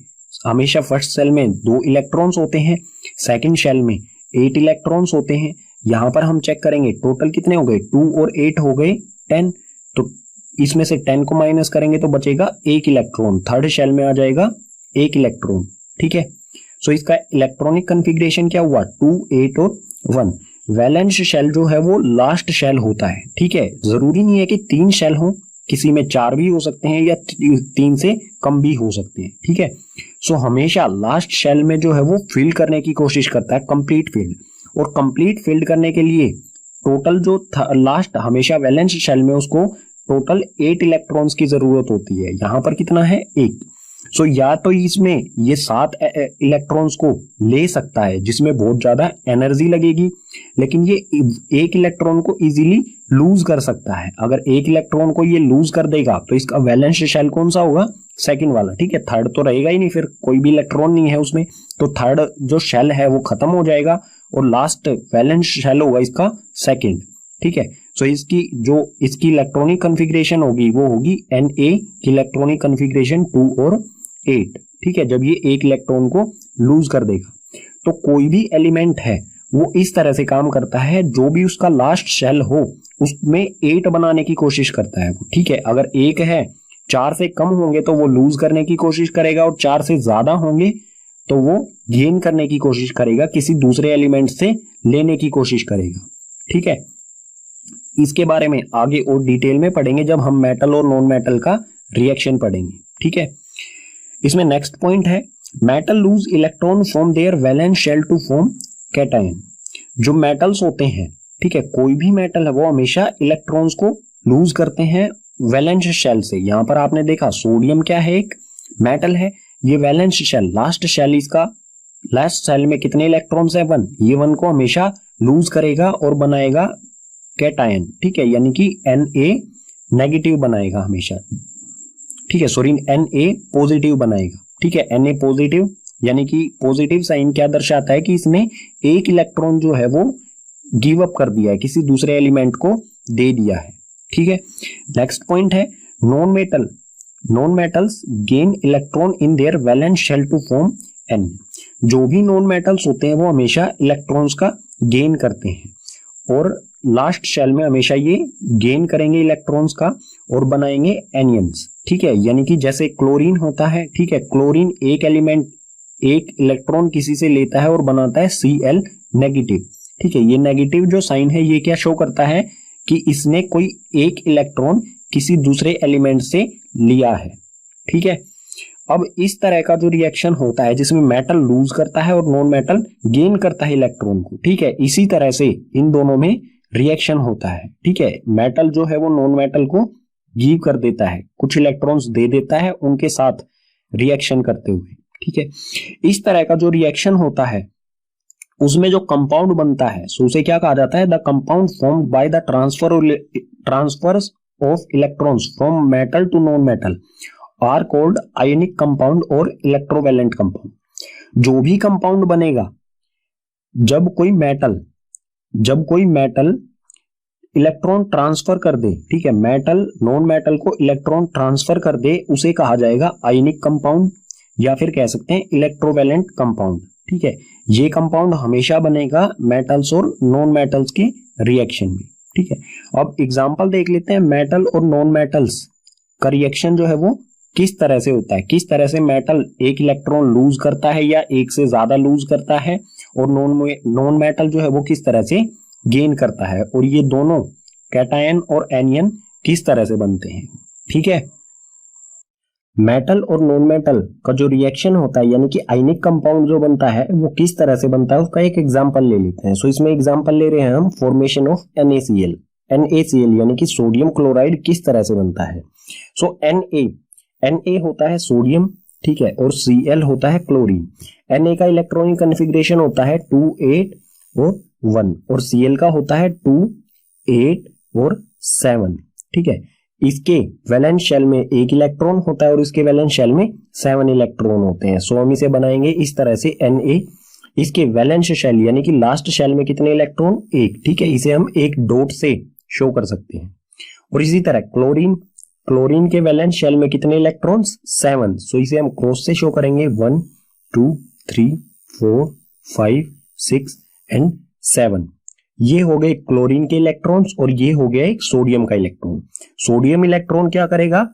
हमेशा फर्स्ट शेल में 2 इलेक्ट्रॉन्स होते हैं, सेकंड शेल में 8 इलेक्ट्रॉन्स होते हैं। यहां पर हम चेक करेंगे टोटल कितने हो गए, 2 और 8 हो गए 10, तो इसमें से 10 को माइनस करेंगे तो बचेगा 1 इलेक्ट्रॉन, थर्ड शेल में आ जाएगा 1 इलेक्ट्रॉन। ठीक है, सो इसका इलेक्ट्रॉनिक कन्फिग्रेशन क्या हुआ, 2, 8 और 1। वैलेंस शेल जो है वो लास्ट शेल होता है। ठीक है, जरूरी नहीं है कि 3 शेल हो, किसी में 4 भी हो सकते हैं या 3 से कम भी हो सकते हैं। ठीक है, सो हमेशा लास्ट शेल में जो है वो फिल करने की कोशिश करता है, कंप्लीट फील्ड। और कंप्लीट फील्ड करने के लिए टोटल जो लास्ट हमेशा वैलेंस शेल में उसको टोटल 8 इलेक्ट्रॉन्स की जरूरत होती है। यहां पर कितना है, 1। सो या तो इसमें ये 7 इलेक्ट्रॉन्स को ले सकता है जिसमें बहुत ज्यादा एनर्जी लगेगी, लेकिन ये 1 इलेक्ट्रॉन को इजीली लूज कर सकता है। अगर 1 इलेक्ट्रॉन को ये लूज कर देगा तो इसका वैलेंस शेल कौन सा होगा, सेकंड वाला। ठीक है, थर्ड तो रहेगा ही नहीं, फिर कोई भी इलेक्ट्रॉन नहीं है उसमें, तो थर्ड जो शेल है वो खत्म हो जाएगा और लास्ट वैलेंस शेल होगा इसका सेकंड। ठीक है, सो इसकी इलेक्ट्रॉनिक कन्फिग्रेशन होगी वो होगी Na की इलेक्ट्रॉनिक कन्फिग्रेशन 2 और 8। ठीक है, जब ये 1 इलेक्ट्रॉन को लूज कर देगा, तो कोई भी एलिमेंट है वो इस तरह से काम करता है, जो भी उसका लास्ट शेल हो उसमें 8 बनाने की कोशिश करता है वो। ठीक है, अगर 1 है, 4 से कम होंगे तो वो लूज करने की कोशिश करेगा, और 4 से ज्यादा होंगे तो वो गेन करने की कोशिश करेगा, किसी दूसरे एलिमेंट से लेने की कोशिश करेगा। ठीक है, इसके बारे में आगे और डिटेल में पढ़ेंगे जब हम मेटल और नॉन मेटल का रिएक्शन पढ़ेंगे। ठीक है, इसमें नेक्स्ट पॉइंट है metal lose electron from their valence shell to form cation. जो मेटल्स होते हैं, ठीक है, कोई भी मेटल है वो हमेशा इलेक्ट्रॉन्स को लूज करते हैं वैलेंस शेल से। यहां पर आपने देखा सोडियम क्या है, एक मेटल है, ये वैलेंस शेल, लास्ट शेल में कितने इलेक्ट्रॉन्स है, 1। ये 1 को हमेशा लूज करेगा और बनाएगा कैटायन। ठीक है, यानी कि Na नेगेटिव बनाएगा हमेशा। ठीक है, सॉरी Na पॉजिटिव बनाएगा। ठीक है, Na पॉजिटिव यानी कि पॉजिटिव साइन क्या दर्शाता है कि इसने 1 इलेक्ट्रॉन जो है वो गिव अप कर दिया है, किसी दूसरे एलिमेंट को दे दिया है। ठीक है, नेक्स्ट पॉइंट है non metals gain electron in their valence shell to form N। जो भी नॉन मेटल्स होते हैं वो हमेशा इलेक्ट्रॉन्स का गेन करते हैं और लास्ट शेल में हमेशा ये गेन करेंगे इलेक्ट्रॉन्स का और बनाएंगे एनियंस। ठीक है, यानी कि जैसे क्लोरीन होता है, ठीक है, क्लोरीन एक इलेक्ट्रॉन किसी से लेता है और बनाता है Cl नेगेटिव। ठीक है, ये नेगेटिव जो साइन है ये क्या शो करता है कि इसने कोई 1 इलेक्ट्रॉन किसी दूसरे एलिमेंट से लिया है। ठीक है, अब इस तरह का जो रिएक्शन होता है जिसमें मेटल लूज करता है और नॉन मेटल गेन करता है इलेक्ट्रॉन को। ठीक है, इसी तरह से इन दोनों में रिएक्शन होता है। ठीक है, मेटल जो है वो नॉन मेटल को गिव कर देता है, कुछ इलेक्ट्रॉन्स दे देता है उनके साथ रिएक्शन करते हुए। ठीक है, इस तरह का जो रिएक्शन होता है उसमें जो कंपाउंड बनता है सो उसे क्या कहा जाता है, the compound formed by the transfers of electrons from metal to non metal are called ionic compound और इलेक्ट्रोवैलेंट कंपाउंड। जो भी कंपाउंड बनेगा जब कोई मेटल इलेक्ट्रॉन ट्रांसफर कर दे, ठीक है, मेटल नॉन मेटल को इलेक्ट्रॉन ट्रांसफर कर दे, उसे कहा जाएगा आयनिक कंपाउंड या फिर कह सकते हैं इलेक्ट्रोवैलेंट कंपाउंड। ठीक है, ये कंपाउंड हमेशा बनेगा मेटल्स और नॉन मेटल्स के रिएक्शन में। ठीक है, अब एग्जांपल देख लेते हैं मेटल और नॉन मेटल्स का रिएक्शन जो है वो किस तरह से होता है, किस तरह से मेटल 1 इलेक्ट्रॉन लूज करता है या 1 से ज्यादा लूज करता है और नॉन मेटल जो है वो किस तरह से गेन करता है, और ये दोनों कैटायन और एनियन किस तरह से बनते हैं। ठीक है, मेटल और नॉन मेटल का जो रिएक्शन होता है यानी कि आयनिक कंपाउंड जो बनता है वो किस तरह से बनता है उसका एक एग्जांपल ले लेते हैं। सो इसमें एग्जांपल ले रहे हैं हम फॉर्मेशन ऑफ NaCl। NaCl यानी कि सोडियम क्लोराइड किस तरह से बनता है। सो Na होता है सोडियम, ठीक है, और Cl होता है क्लोरीन। Na का इलेक्ट्रॉनिक कॉन्फ़िगरेशन होता है 2 8 और 1 और Cl का होता है 2 8 और 7, ठीक है। इसके वैलेंस शेल में एक इलेक्ट्रॉन होता है और इसके वैलेंस शेल में 7 इलेक्ट्रॉन होते हैं। सो हम इसे बनाएंगे इस तरह से Na, इसके वैलेंस शेल यानी कि लास्ट शेल में कितने इलेक्ट्रॉन, एक, ठीक है, इसे हम एक डॉट से शो कर सकते हैं। और इसी तरह क्लोरीन के वैलेंस शेल में कितने इलेक्ट्रॉन्स, 7। सो इसे हम क्रॉस से शो करेंगे 1 2 3 4 5 6 एंड 7। ये हो गए क्लोरीन के इलेक्ट्रॉन्स और ये हो गया एक सोडियम का इलेक्ट्रॉन। सोडियम इलेक्ट्रॉन क्या करेगा,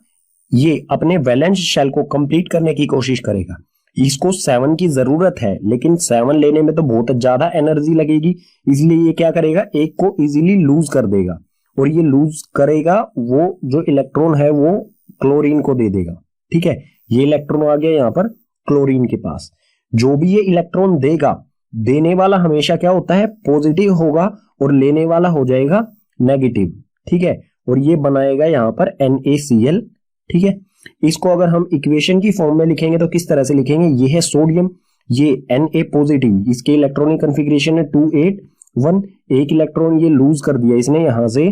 ये अपने वैलेंस शेल को कंप्लीट करने की कोशिश करेगा। इसको 7 की जरूरत है लेकिन 7 लेने में तो बहुत ज्यादा एनर्जी लगेगी, इसलिए ये क्या करेगा, एक को इजीली लूज कर देगा और ये लूज करेगा, वो जो इलेक्ट्रॉन है वो क्लोरीन को दे देगा, ठीक है। ये इलेक्ट्रॉन आ गया यहाँ पर क्लोरीन के पास। जो भी ये इलेक्ट्रॉन देगा, देने वाला हमेशा क्या होता है, पॉजिटिव होगा और लेने वाला हो जाएगा नेगेटिव, ठीक है। और ये बनाएगा यहाँ पर NaCl, ठीक है। इसको अगर हम इक्वेशन की फॉर्म में लिखेंगे तो किस तरह से लिखेंगे, ये है सोडियम, ये Na पॉजिटिव, इसके इलेक्ट्रॉनिक कॉन्फ़िगरेशन है 2 8 1। एक इलेक्ट्रॉन ये लूज कर दिया, इसने यहां से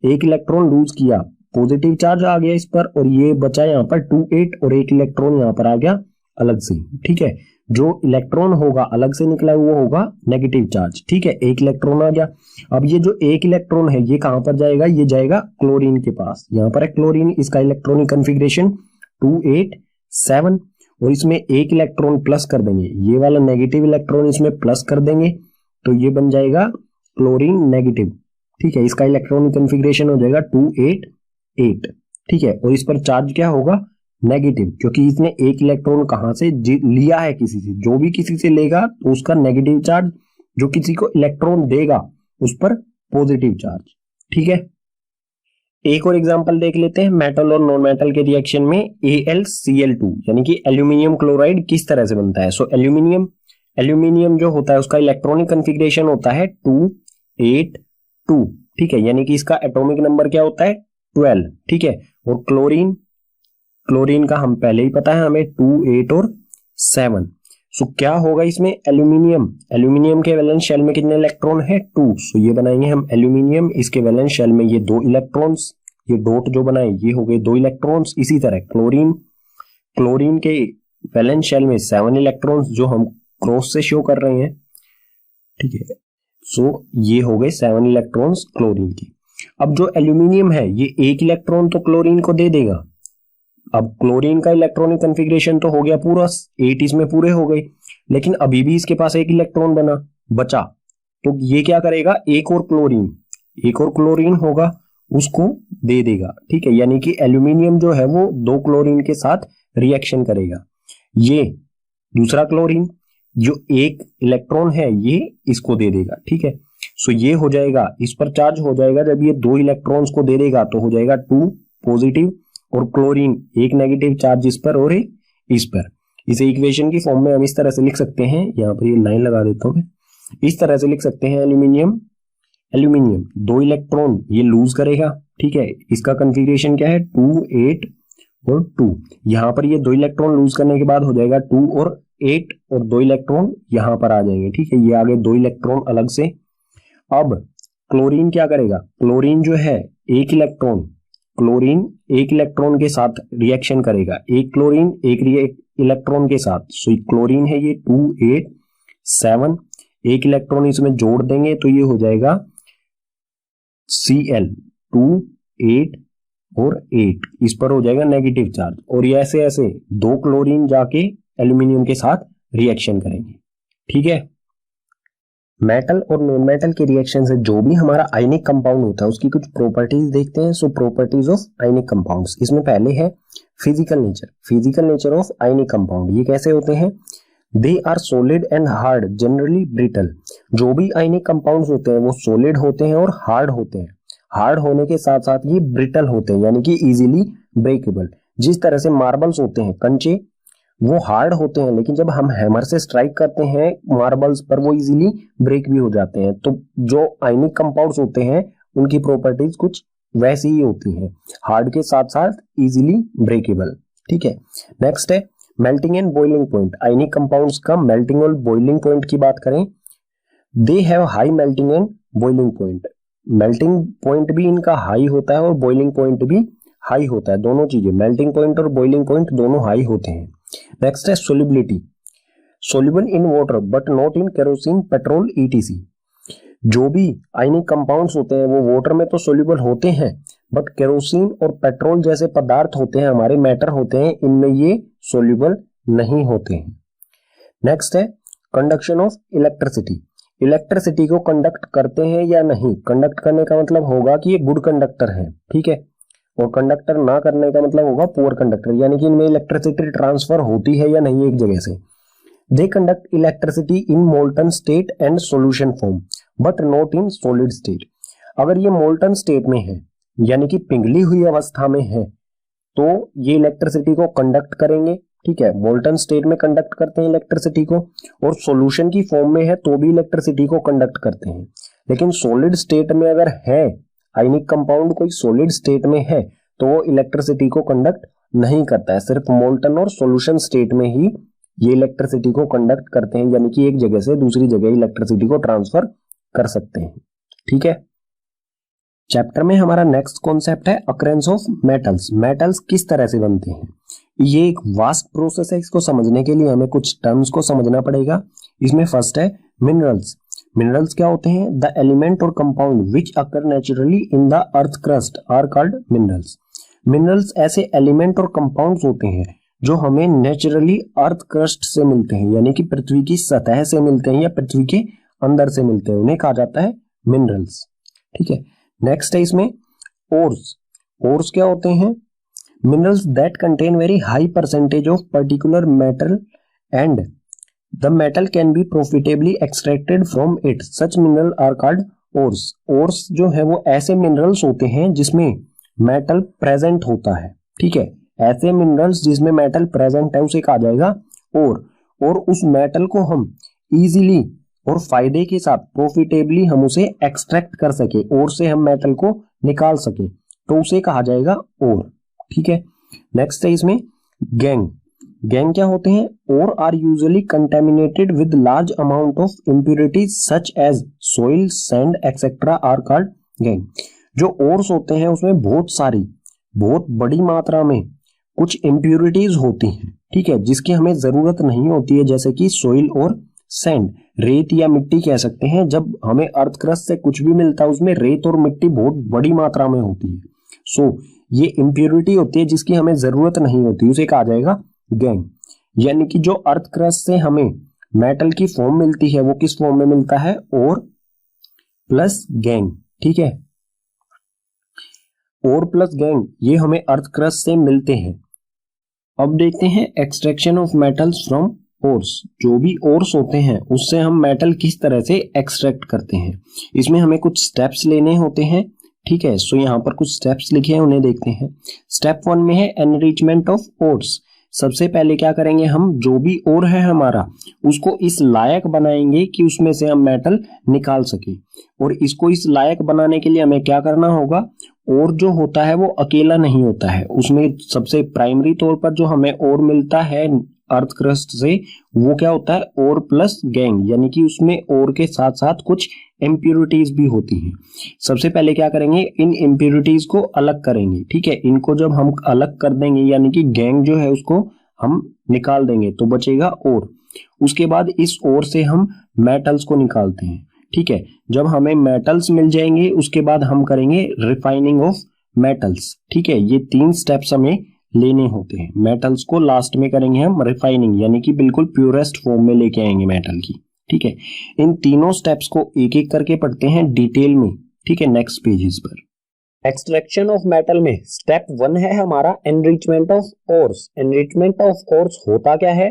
एक इलेक्ट्रॉन लूज किया, पॉजिटिव चार्ज आ गया इस पर और ये बचा यहाँ पर 2 8 और एक इलेक्ट्रॉन यहाँ पर आ गया अलग से, ठीक है। जो इलेक्ट्रॉन होगा अलग से निकला वो होगा नेगेटिव चार्ज, ठीक है। एक इलेक्ट्रॉन आ गया। अब ये जो एक इलेक्ट्रॉन है ये कहां पर जाएगा, ये जाएगा क्लोरीन के पास। यहाँ पर है क्लोरीन, इसका इलेक्ट्रॉनिक कॉन्फ़िगरेशन 2 8 7 और इसमें एक इलेक्ट्रॉन प्लस कर देंगे, ये वाला नेगेटिव इलेक्ट्रॉन इसमें प्लस कर देंगे तो ये बन जाएगा क्लोरीन नेगेटिव, ठीक है। इसका इलेक्ट्रॉनिक कॉन्फ़िगरेशन हो जाएगा 2 8 8, ठीक है। और इस पर चार्ज क्या होगा, नेगेटिव, क्योंकि इसने एक इलेक्ट्रॉन कहां से लिया है, किसी से। जो भी किसी से लेगा तो उसका नेगेटिव चार्ज, जो किसी को इलेक्ट्रॉन देगा उस पर पॉजिटिव चार्ज, ठीक है। एक और एग्जांपल देख लेते हैं मेटल और नॉन मेटल के रिएक्शन में। AlCl2 यानी कि एल्यूमिनियम क्लोराइड किस तरह से बनता है। सो एल्यूमिनियम जो होता है उसका इलेक्ट्रॉनिक कॉन्फ़िगरेशन होता है 2 8 2, ठीक है, यानी कि इसका एटॉमिक नंबर क्या होता है 12, ठीक है। और क्लोरीन का हम पहले ही पता है हमें 2 8 और 7। सो क्या होगा इसमें, एल्यूमिनियम के वैलेंस शेल में कितने इलेक्ट्रॉन है 2। सो ये बनाएंगे हम एल्यूमिनियम, इसके वैलेंस शेल में ये 2 इलेक्ट्रॉन्स, ये डॉट जो बनाए ये हो गए 2 इलेक्ट्रॉन्स। इसी तरह क्लोरीन के वैलेंस शेल में 7 इलेक्ट्रॉन्स जो हम क्रॉस से शो कर रहे हैं, ठीक है। सो ये हो गए 7 इलेक्ट्रॉन्स क्लोरीन के। अब जो एल्यूमिनियम है ये एक इलेक्ट्रॉन तो क्लोरीन को दे देगा। अब क्लोरीन का इलेक्ट्रॉनिक कॉन्फ़िगरेशन तो हो गया पूरा, 8 इसमें पूरे हो गए, लेकिन अभी भी इसके पास एक इलेक्ट्रॉन बचा, तो ये क्या करेगा, एक और क्लोरीन होगा उसको दे देगा, ठीक है। यानी कि एल्यूमिनियम जो है वो 2 क्लोरीन के साथ रिएक्शन करेगा। ये दूसरा क्लोरीन जो एक इलेक्ट्रॉन है ये इसको दे देगा, ठीक है। सो ये हो जाएगा, इस पर चार्ज हो जाएगा, जब ये 2 इलेक्ट्रॉन्स को दे देगा तो हो जाएगा 2 पॉजिटिव और क्लोरीन एक नेगेटिव चार्ज इस पर और एक इस पर। इसे इक्वेशन की फॉर्म में हम इस तरह से लिख सकते हैं, यहाँ पर ये लाइन लगा देता हूं मैं, इस तरह से लिख सकते हैं एल्यूमिनियम 2 इलेक्ट्रॉन ये लूज करेगा, ठीक है। इसका कॉन्फ़िगरेशन क्या है 2 8 और 2। यहाँ पर ये 2 इलेक्ट्रॉन लूज करने के बाद हो जाएगा 2 और 8 और 2 इलेक्ट्रॉन यहाँ पर आ जाएंगे, ठीक है। ये आगे 2 इलेक्ट्रॉन अलग से। अब क्लोरीन क्या करेगा, क्लोरीन जो है क्लोरीन एक इलेक्ट्रॉन के साथ रिएक्शन करेगा, एक क्लोरीन एक इलेक्ट्रॉन के साथ। सो क्लोरीन है ये 2 8 7, एक इलेक्ट्रॉन इसमें जोड़ देंगे तो ये हो जाएगा Cl 2 8 और 8, इस पर हो जाएगा नेगेटिव चार्ज। और ये ऐसे ऐसे 2 क्लोरीन जाके एल्यूमिनियम के साथ रिएक्शन करेंगे, ठीक है। मेटल और नॉन मेटल के रिएक्शन से जो भी हमारा आयनिक कंपाउंड होता है उसकी कुछ प्रॉपर्टीज देखते हैं। So properties of ionic compounds, इसमें पहले है physical nature of ionic compound. ये कैसे होते हैं, they are solid and hard generally brittle. जो भी आयनिक कंपाउंड्स होते हैं वो सॉलिड होते हैं और हार्ड होते हैं। हार्ड होने के साथ साथ ये ब्रिटल होते हैं यानी कि इजीली ब्रेकेबल। जिस तरह से मार्बल्स होते हैं कंचे, वो हार्ड होते हैं, लेकिन जब हम हैमर से स्ट्राइक करते हैं मार्बल्स पर वो इजीली ब्रेक भी हो जाते हैं। तो जो आयनिक कंपाउंड्स होते हैं उनकी प्रॉपर्टीज कुछ वैसी ही होती हैं, हार्ड के साथ साथ इजीली ब्रेकेबल। ठीक है, नेक्स्ट है melting and boiling point. Ionic compounds का मेल्टिंग और बॉइलिंग पॉइंट की बात करें, they have high melting and boiling point. Melting point भी इनका हाई होता है और बॉइलिंग पॉइंट भी हाई होता है, दोनों चीजें मेल्टिंग पॉइंट और बॉइलिंग पॉइंट दोनों हाई होते हैं। नेक्स्ट है solubility, soluble in water but not in kerosene, petrol, etc. जो भी आयनिक कंपाउंड्स होते हैं वो वाटर में तो सोल्यूबल होते हैं, बट केरोसिन और पेट्रोल जैसे पदार्थ होते हैं, हमारे मैटर होते हैं, इनमें ये सोल्यूबल नहीं होते हैं। नेक्स्ट है कंडक्शन ऑफ इलेक्ट्रिसिटी। इलेक्ट्रिसिटी को कंडक्ट करते हैं या नहीं, कंडक्ट करने का मतलब होगा कि ये गुड कंडक्टर है, ठीक है, और कंडक्टर ना करने का मतलब होगा पुअर कंडक्टर, यानी कि इनमें इलेक्ट्रिसिटी ट्रांसफर होती है या नहीं एक जगह से। They conduct electricity in molten state and solution form but not in solid state. अगर ये मोल्टन स्टेट में है यानी कि पिघली हुई अवस्था में है तो ये इलेक्ट्रिसिटी को कंडक्ट करेंगे, ठीक है, मोल्टन स्टेट में कंडक्ट करते हैं इलेक्ट्रिसिटी को, और सॉल्यूशन की फॉर्म में है तो भी इलेक्ट्रिसिटी को कंडक्ट करते हैं। लेकिन सॉलिड स्टेट में अगर है आयनिक कंपाउंड कोई सॉलिड स्टेट में है तो वो इलेक्ट्रिसिटी को कंडक्ट नहीं करता है, सिर्फ मोल्टन और सॉल्यूशन स्टेट में ही ये इलेक्ट्रिसिटी को कंडक्ट करते हैं, यानी कि एक जगह से दूसरी जगह इलेक्ट्रिसिटी को ट्रांसफर कर सकते हैं। ठीक है, चैप्टर में हमारा नेक्स्ट कॉन्सेप्ट है अकरेंस ऑफ मेटल्स। मेटल्स किस तरह से बनते हैं, ये एक वास्ट प्रोसेस है, इसको समझने के लिए हमें कुछ टर्म्स को समझना पड़ेगा। इसमें फर्स्ट है मिनरल्स। मिनरल्स क्या होते हैं, द एलिमेंट और compound which occur naturally in the earth crust are called minerals. Minerals ऐसे एलिमेंट और कंपाउंड्स होते हैं जो हमें नेचुरली अर्थ क्रस्ट से मिलते हैं, यानी कि पृथ्वी की सतह से मिलते हैं या पृथ्वी के अंदर से मिलते हैं, उन्हें कहा जाता है मिनरल्स। ठीक है, नेक्स्ट है इसमें ओर्स। ओर्स क्या होते हैं, minerals that contain very high percentage of particular metal and the metal can be profitably extracted from it, such mineral are called ores. Ores जो है वो ऐसे मिनरल्स होते हैं जिसमें मेटल प्रेजेंट होता है, ठीक है, ऐसे मिनरल्स जिसमें मेटल प्रेजेंट है उसे कहा जाएगा ओर, और उस मेटल को हम इजीली और फायदे के साथ प्रॉफिटेबली हम उसे एक्सट्रैक्ट कर सके, ओर से हम मेटल को निकाल सके तो उसे कहा जाएगा ओर। ठीक है, नेक्स्ट है इसमें गैंग। गैंग क्या होते हैं, ores are usually contaminated with large amount of impurities such as soil, sand etcetera are called gangue. जो ओर्स होते हैं उसमें बहुत बड़ी मात्रा में कुछ इम्प्यूरिटीज होती हैं, ठीक है, जिसकी हमें जरूरत नहीं होती है, जैसे कि सोइल और सैंड, रेत या मिट्टी कह सकते हैं। जब हमें अर्थ क्रस्ट से कुछ भी मिलता है उसमें रेत और मिट्टी बहुत बड़ी मात्रा में होती है, सो ये इम्प्यूरिटी होती है जिसकी हमें जरूरत नहीं होती, उसे कहा जाएगा गैंग। यानी कि जो अर्थ क्रस्ट से हमें मेटल की फॉर्म मिलती है वो किस फॉर्म में मिलता है, और प्लस गैंग। ठीक है, और प्लस गैंग ये हमें अर्थ क्रस्ट से मिलते हैं। अब देखते हैं extraction of metals from ores. जो भी ओर्स होते हैं उससे हम मेटल किस तरह से एक्सट्रैक्ट करते हैं, इसमें हमें कुछ स्टेप्स लेने होते हैं। ठीक है, सो यहाँ पर कुछ स्टेप्स लिखे हैं उन्हें देखते हैं। स्टेप 1 में है एनरिचमेंट ऑफ ओर्स। सबसे पहले क्या करेंगे, हम जो भी ओर है हमारा उसको इस लायक बनाएंगे कि उसमें से हम मेटल निकाल सके, और इसको इस लायक बनाने के लिए हमें क्या करना होगा, और जो होता है वो अकेला नहीं होता है, उसमें सबसे प्राइमरी तौर पर जो हमें और मिलता है अर्थ क्रस्ट से वो क्या होता है, और प्लस गैंग, यानी कि उसमें और के साथ साथ कुछ इम्प्यूरिटीज भी होती हैं। सबसे पहले क्या करेंगे, इन इम्प्यूरिटीज को अलग करेंगे। ठीक है, इनको जब हम अलग कर देंगे यानी कि गैंग जो है उसको हम निकाल देंगे तो बचेगा और। उसके बाद इस और से हम मेटल्स को निकालते हैं। ठीक है, जब हमें मेटल्स मिल जाएंगे उसके बाद हम करेंगे रिफाइनिंग ऑफ मेटल्स। ठीक है, ये 3 स्टेप्स हमें लेने होते हैं। मेटल्स को लास्ट में करेंगे हम रिफाइनिंग, यानी कि बिल्कुल प्योरेस्ट फॉर्म में लेके आएंगे मेटल की। ठीक है, इन तीनों स्टेप्स को एक एक करके पढ़ते हैं डिटेल में। ठीक है, नेक्स्ट पेजेस पर। एक्सट्रैक्शन ऑफ मेटल में स्टेप 1 है हमारा enrichment of ores. Enrichment of ores होता क्या है,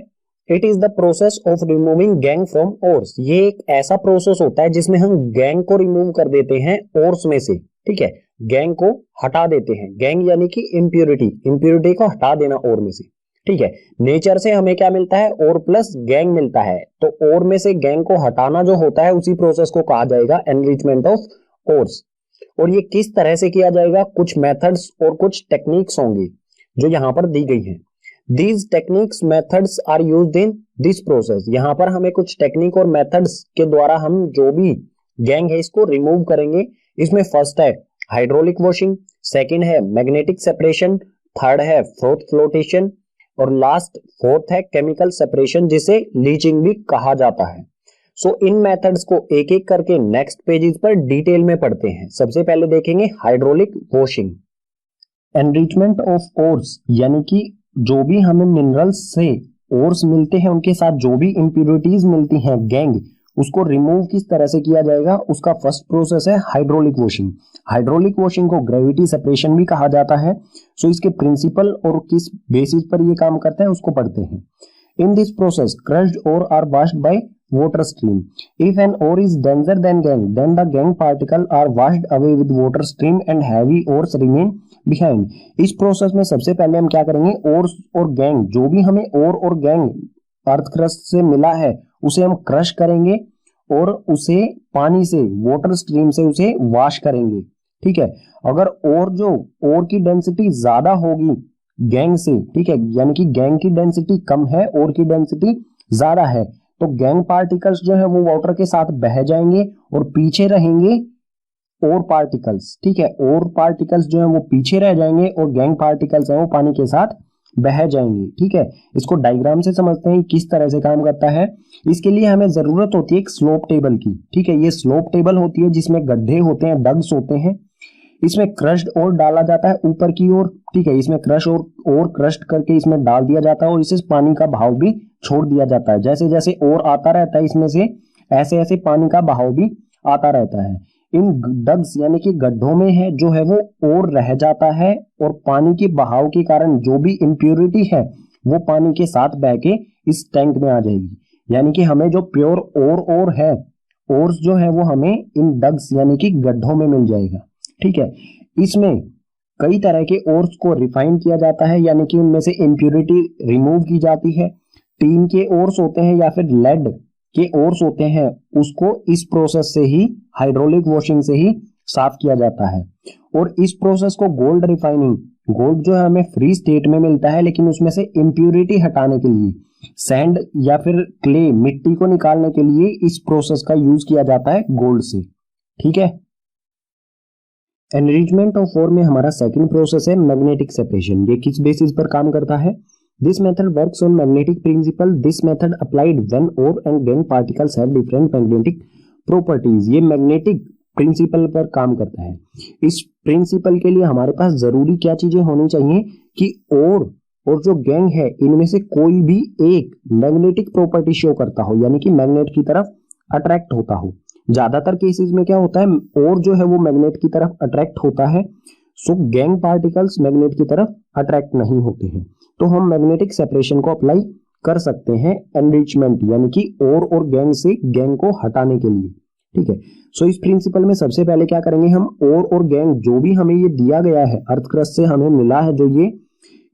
it is the process of removing gang from ores. ये एक ऐसा प्रोसेस होता है जिसमें हम गैंग को रिमूव कर देते हैं ओर्स में से। ठीक है, गैंग को हटा देते हैं। गैंग यानी कि इम्प्योरिटी को हटा देना ओर में से, ठीक है। नेचर से हमें क्या मिलता है, ओर प्लस गैंग मिलता है, तो ओर में से गैंग को हटाना जो होता है उसी प्रोसेस को कहा जाएगा एनरिचमेंट ऑफ ओर्स। और ये किस तरह से किया जाएगा, कुछ मेथड्स और कुछ टेक्निक्स होंगी जो यहाँ पर दी गई हैं। These techniques methods are used in this process. यहाँ पर हमें कुछ टेक्निक और मेथड्स के द्वारा हम जो भी गैंग है इसको रिमूव करेंगे। इसमें फर्स्ट है हाइड्रोलिक वॉशिंग, सेकंड है मैग्नेटिक सेपरेशन, थर्ड है फ्रोथ फ्लोटेशन और लास्ट फोर्थ है केमिकल सेपरेशन जिसे लीचिंग भी कहा जाता है। सो इन मेथड्स को एक एक करके नेक्स्ट पेजेस पर डिटेल में पढ़ते हैं। सबसे पहले देखेंगे hydraulic washing. Enrichment of ores यानी कि जो भी हमें मिनरल्स से ओर्स मिलते हैं उनके साथ जो भी इंप्योरिटीज मिलती हैं गैंग, उसको रिमूव किस तरह से किया जाएगा, उसका फर्स्ट प्रोसेस है हाइड्रोलिक वॉशिंग। हाइड्रोलिक वॉशिंग को ग्रेविटी सेपरेशन भी कहा जाता है। सो इसके प्रिंसिपल और किस बेसिस पर ये काम करता है उसको पढ़ते हैं। In this process crushed ore are washed by water stream. If an ore is denser than gangue, then the gangue particle are washed away with water stream and heavy ores remain behind. इस प्रोसेस में सबसे पहले हम क्या करेंगे, ओर्स और गैंग, जो भी हमें ओर और गैंग अर्थ क्रस्ट से मिला है उसे हम क्रश करेंगे और उसे पानी से, वाटर स्ट्रीम से उसे वॉश करेंगे, ठीक है। अगर ओर की डेंसिटी ज्यादा होगी गैंग से, ठीक है, यानी कि गैंग की डेंसिटी कम है, ओर की डेंसिटी ज्यादा है, तो गैंग पार्टिकल्स जो है वो वाटर के साथ बह जाएंगे और पीछे रहेंगे ओर पार्टिकल्स, ठीक है। ओर पार्टिकल्स जो है वो पीछे रह जाएंगे और गैंग पार्टिकल्स है वो पानी के साथ बह जाएंगे, ठीक है। इसको डायग्राम से समझते हैं किस तरह से काम करता है। इसके लिए हमें जरूरत होती है एक स्लोप टेबल की, ठीक है। ये स्लोप टेबल होती है जिसमें गड्ढे होते हैं, डग्स होते हैं। इसमें क्रश्ड और डाला जाता है ऊपर की ओर, ठीक है। इसमें क्रश और क्रश्ड करके इसमें डाल दिया जाता है और इसे पानी का बहाव भी छोड़ दिया जाता है। जैसे जैसे और आता रहता है इसमें से ऐसे ऐसे पानी का बहाव भी आता रहता है। इन डग्स यानी कि गड्ढों में है जो है वो और रह जाता है और पानी के बहाव के कारण जो भी इम्प्योरिटी है वो पानी के साथ बह के इस टैंक में आ जाएगी। यानी कि हमें जो प्योर और है, ओर्स जो है वो हमें इन डग्स यानी कि गड्ढों में मिल जाएगा, ठीक है। इसमें कई तरह के ओर्स को रिफाइन किया जाता है, यानी कि उनमें से इम्प्योरिटी रिमूव की जाती है। टीन के ओर्स होते हैं या फिर लेड के ओर्स होते हैं, उसको इस प्रोसेस से ही, हाइड्रोलिक वॉशिंग से ही साफ किया जाता है। और इस प्रोसेस को गोल्ड रिफाइनिंग, गोल्ड जो है हमें फ्री स्टेट में मिलता है लेकिन उसमें से इम्प्योरिटी हटाने के लिए, सैंड या फिर क्ले, मिट्टी को निकालने के लिए इस प्रोसेस का यूज किया जाता है गोल्ड से, ठीक है। एनरिचमेंट ऑफ ओर में हमारा सेकंड प्रोसेस है मैग्नेटिक सेपरेशन। ये किस बेसिस पर काम करता है, this method works on magnetic principle. This method applied when ore and gangue particles have different magnetic properties. ये मैग्नेटिक प्रिंसिपल पर काम करता है। इस प्रिंसिपल के लिए हमारे पास जरूरी क्या चीजें होनी चाहिए कि ओर और जो गैंग है इनमें से कोई भी एक मैग्नेटिक प्रॉपर्टी शो करता हो, यानी कि मैग्नेट की तरफ अट्रैक्ट होता हो। ज्यादातर केसेस में क्या होता है, और जो है वो मैग्नेट की तरफ अट्रैक्ट होता है, सो गैंग पार्टिकल्स मैग्नेट की तरफ अट्रैक्ट नहीं होते हैं। तो हम मैग्नेटिक सेपरेशन को अप्लाई कर सकते हैं एनरिचमेंट यानी कि और गैंग से गैंग को हटाने के लिए, ठीक है। सो इस प्रिंसिपल में सबसे पहले क्या करेंगे हम, और गैंग जो भी हमें ये दिया गया है अर्थ क्रस्ट से हमें मिला है जो ये,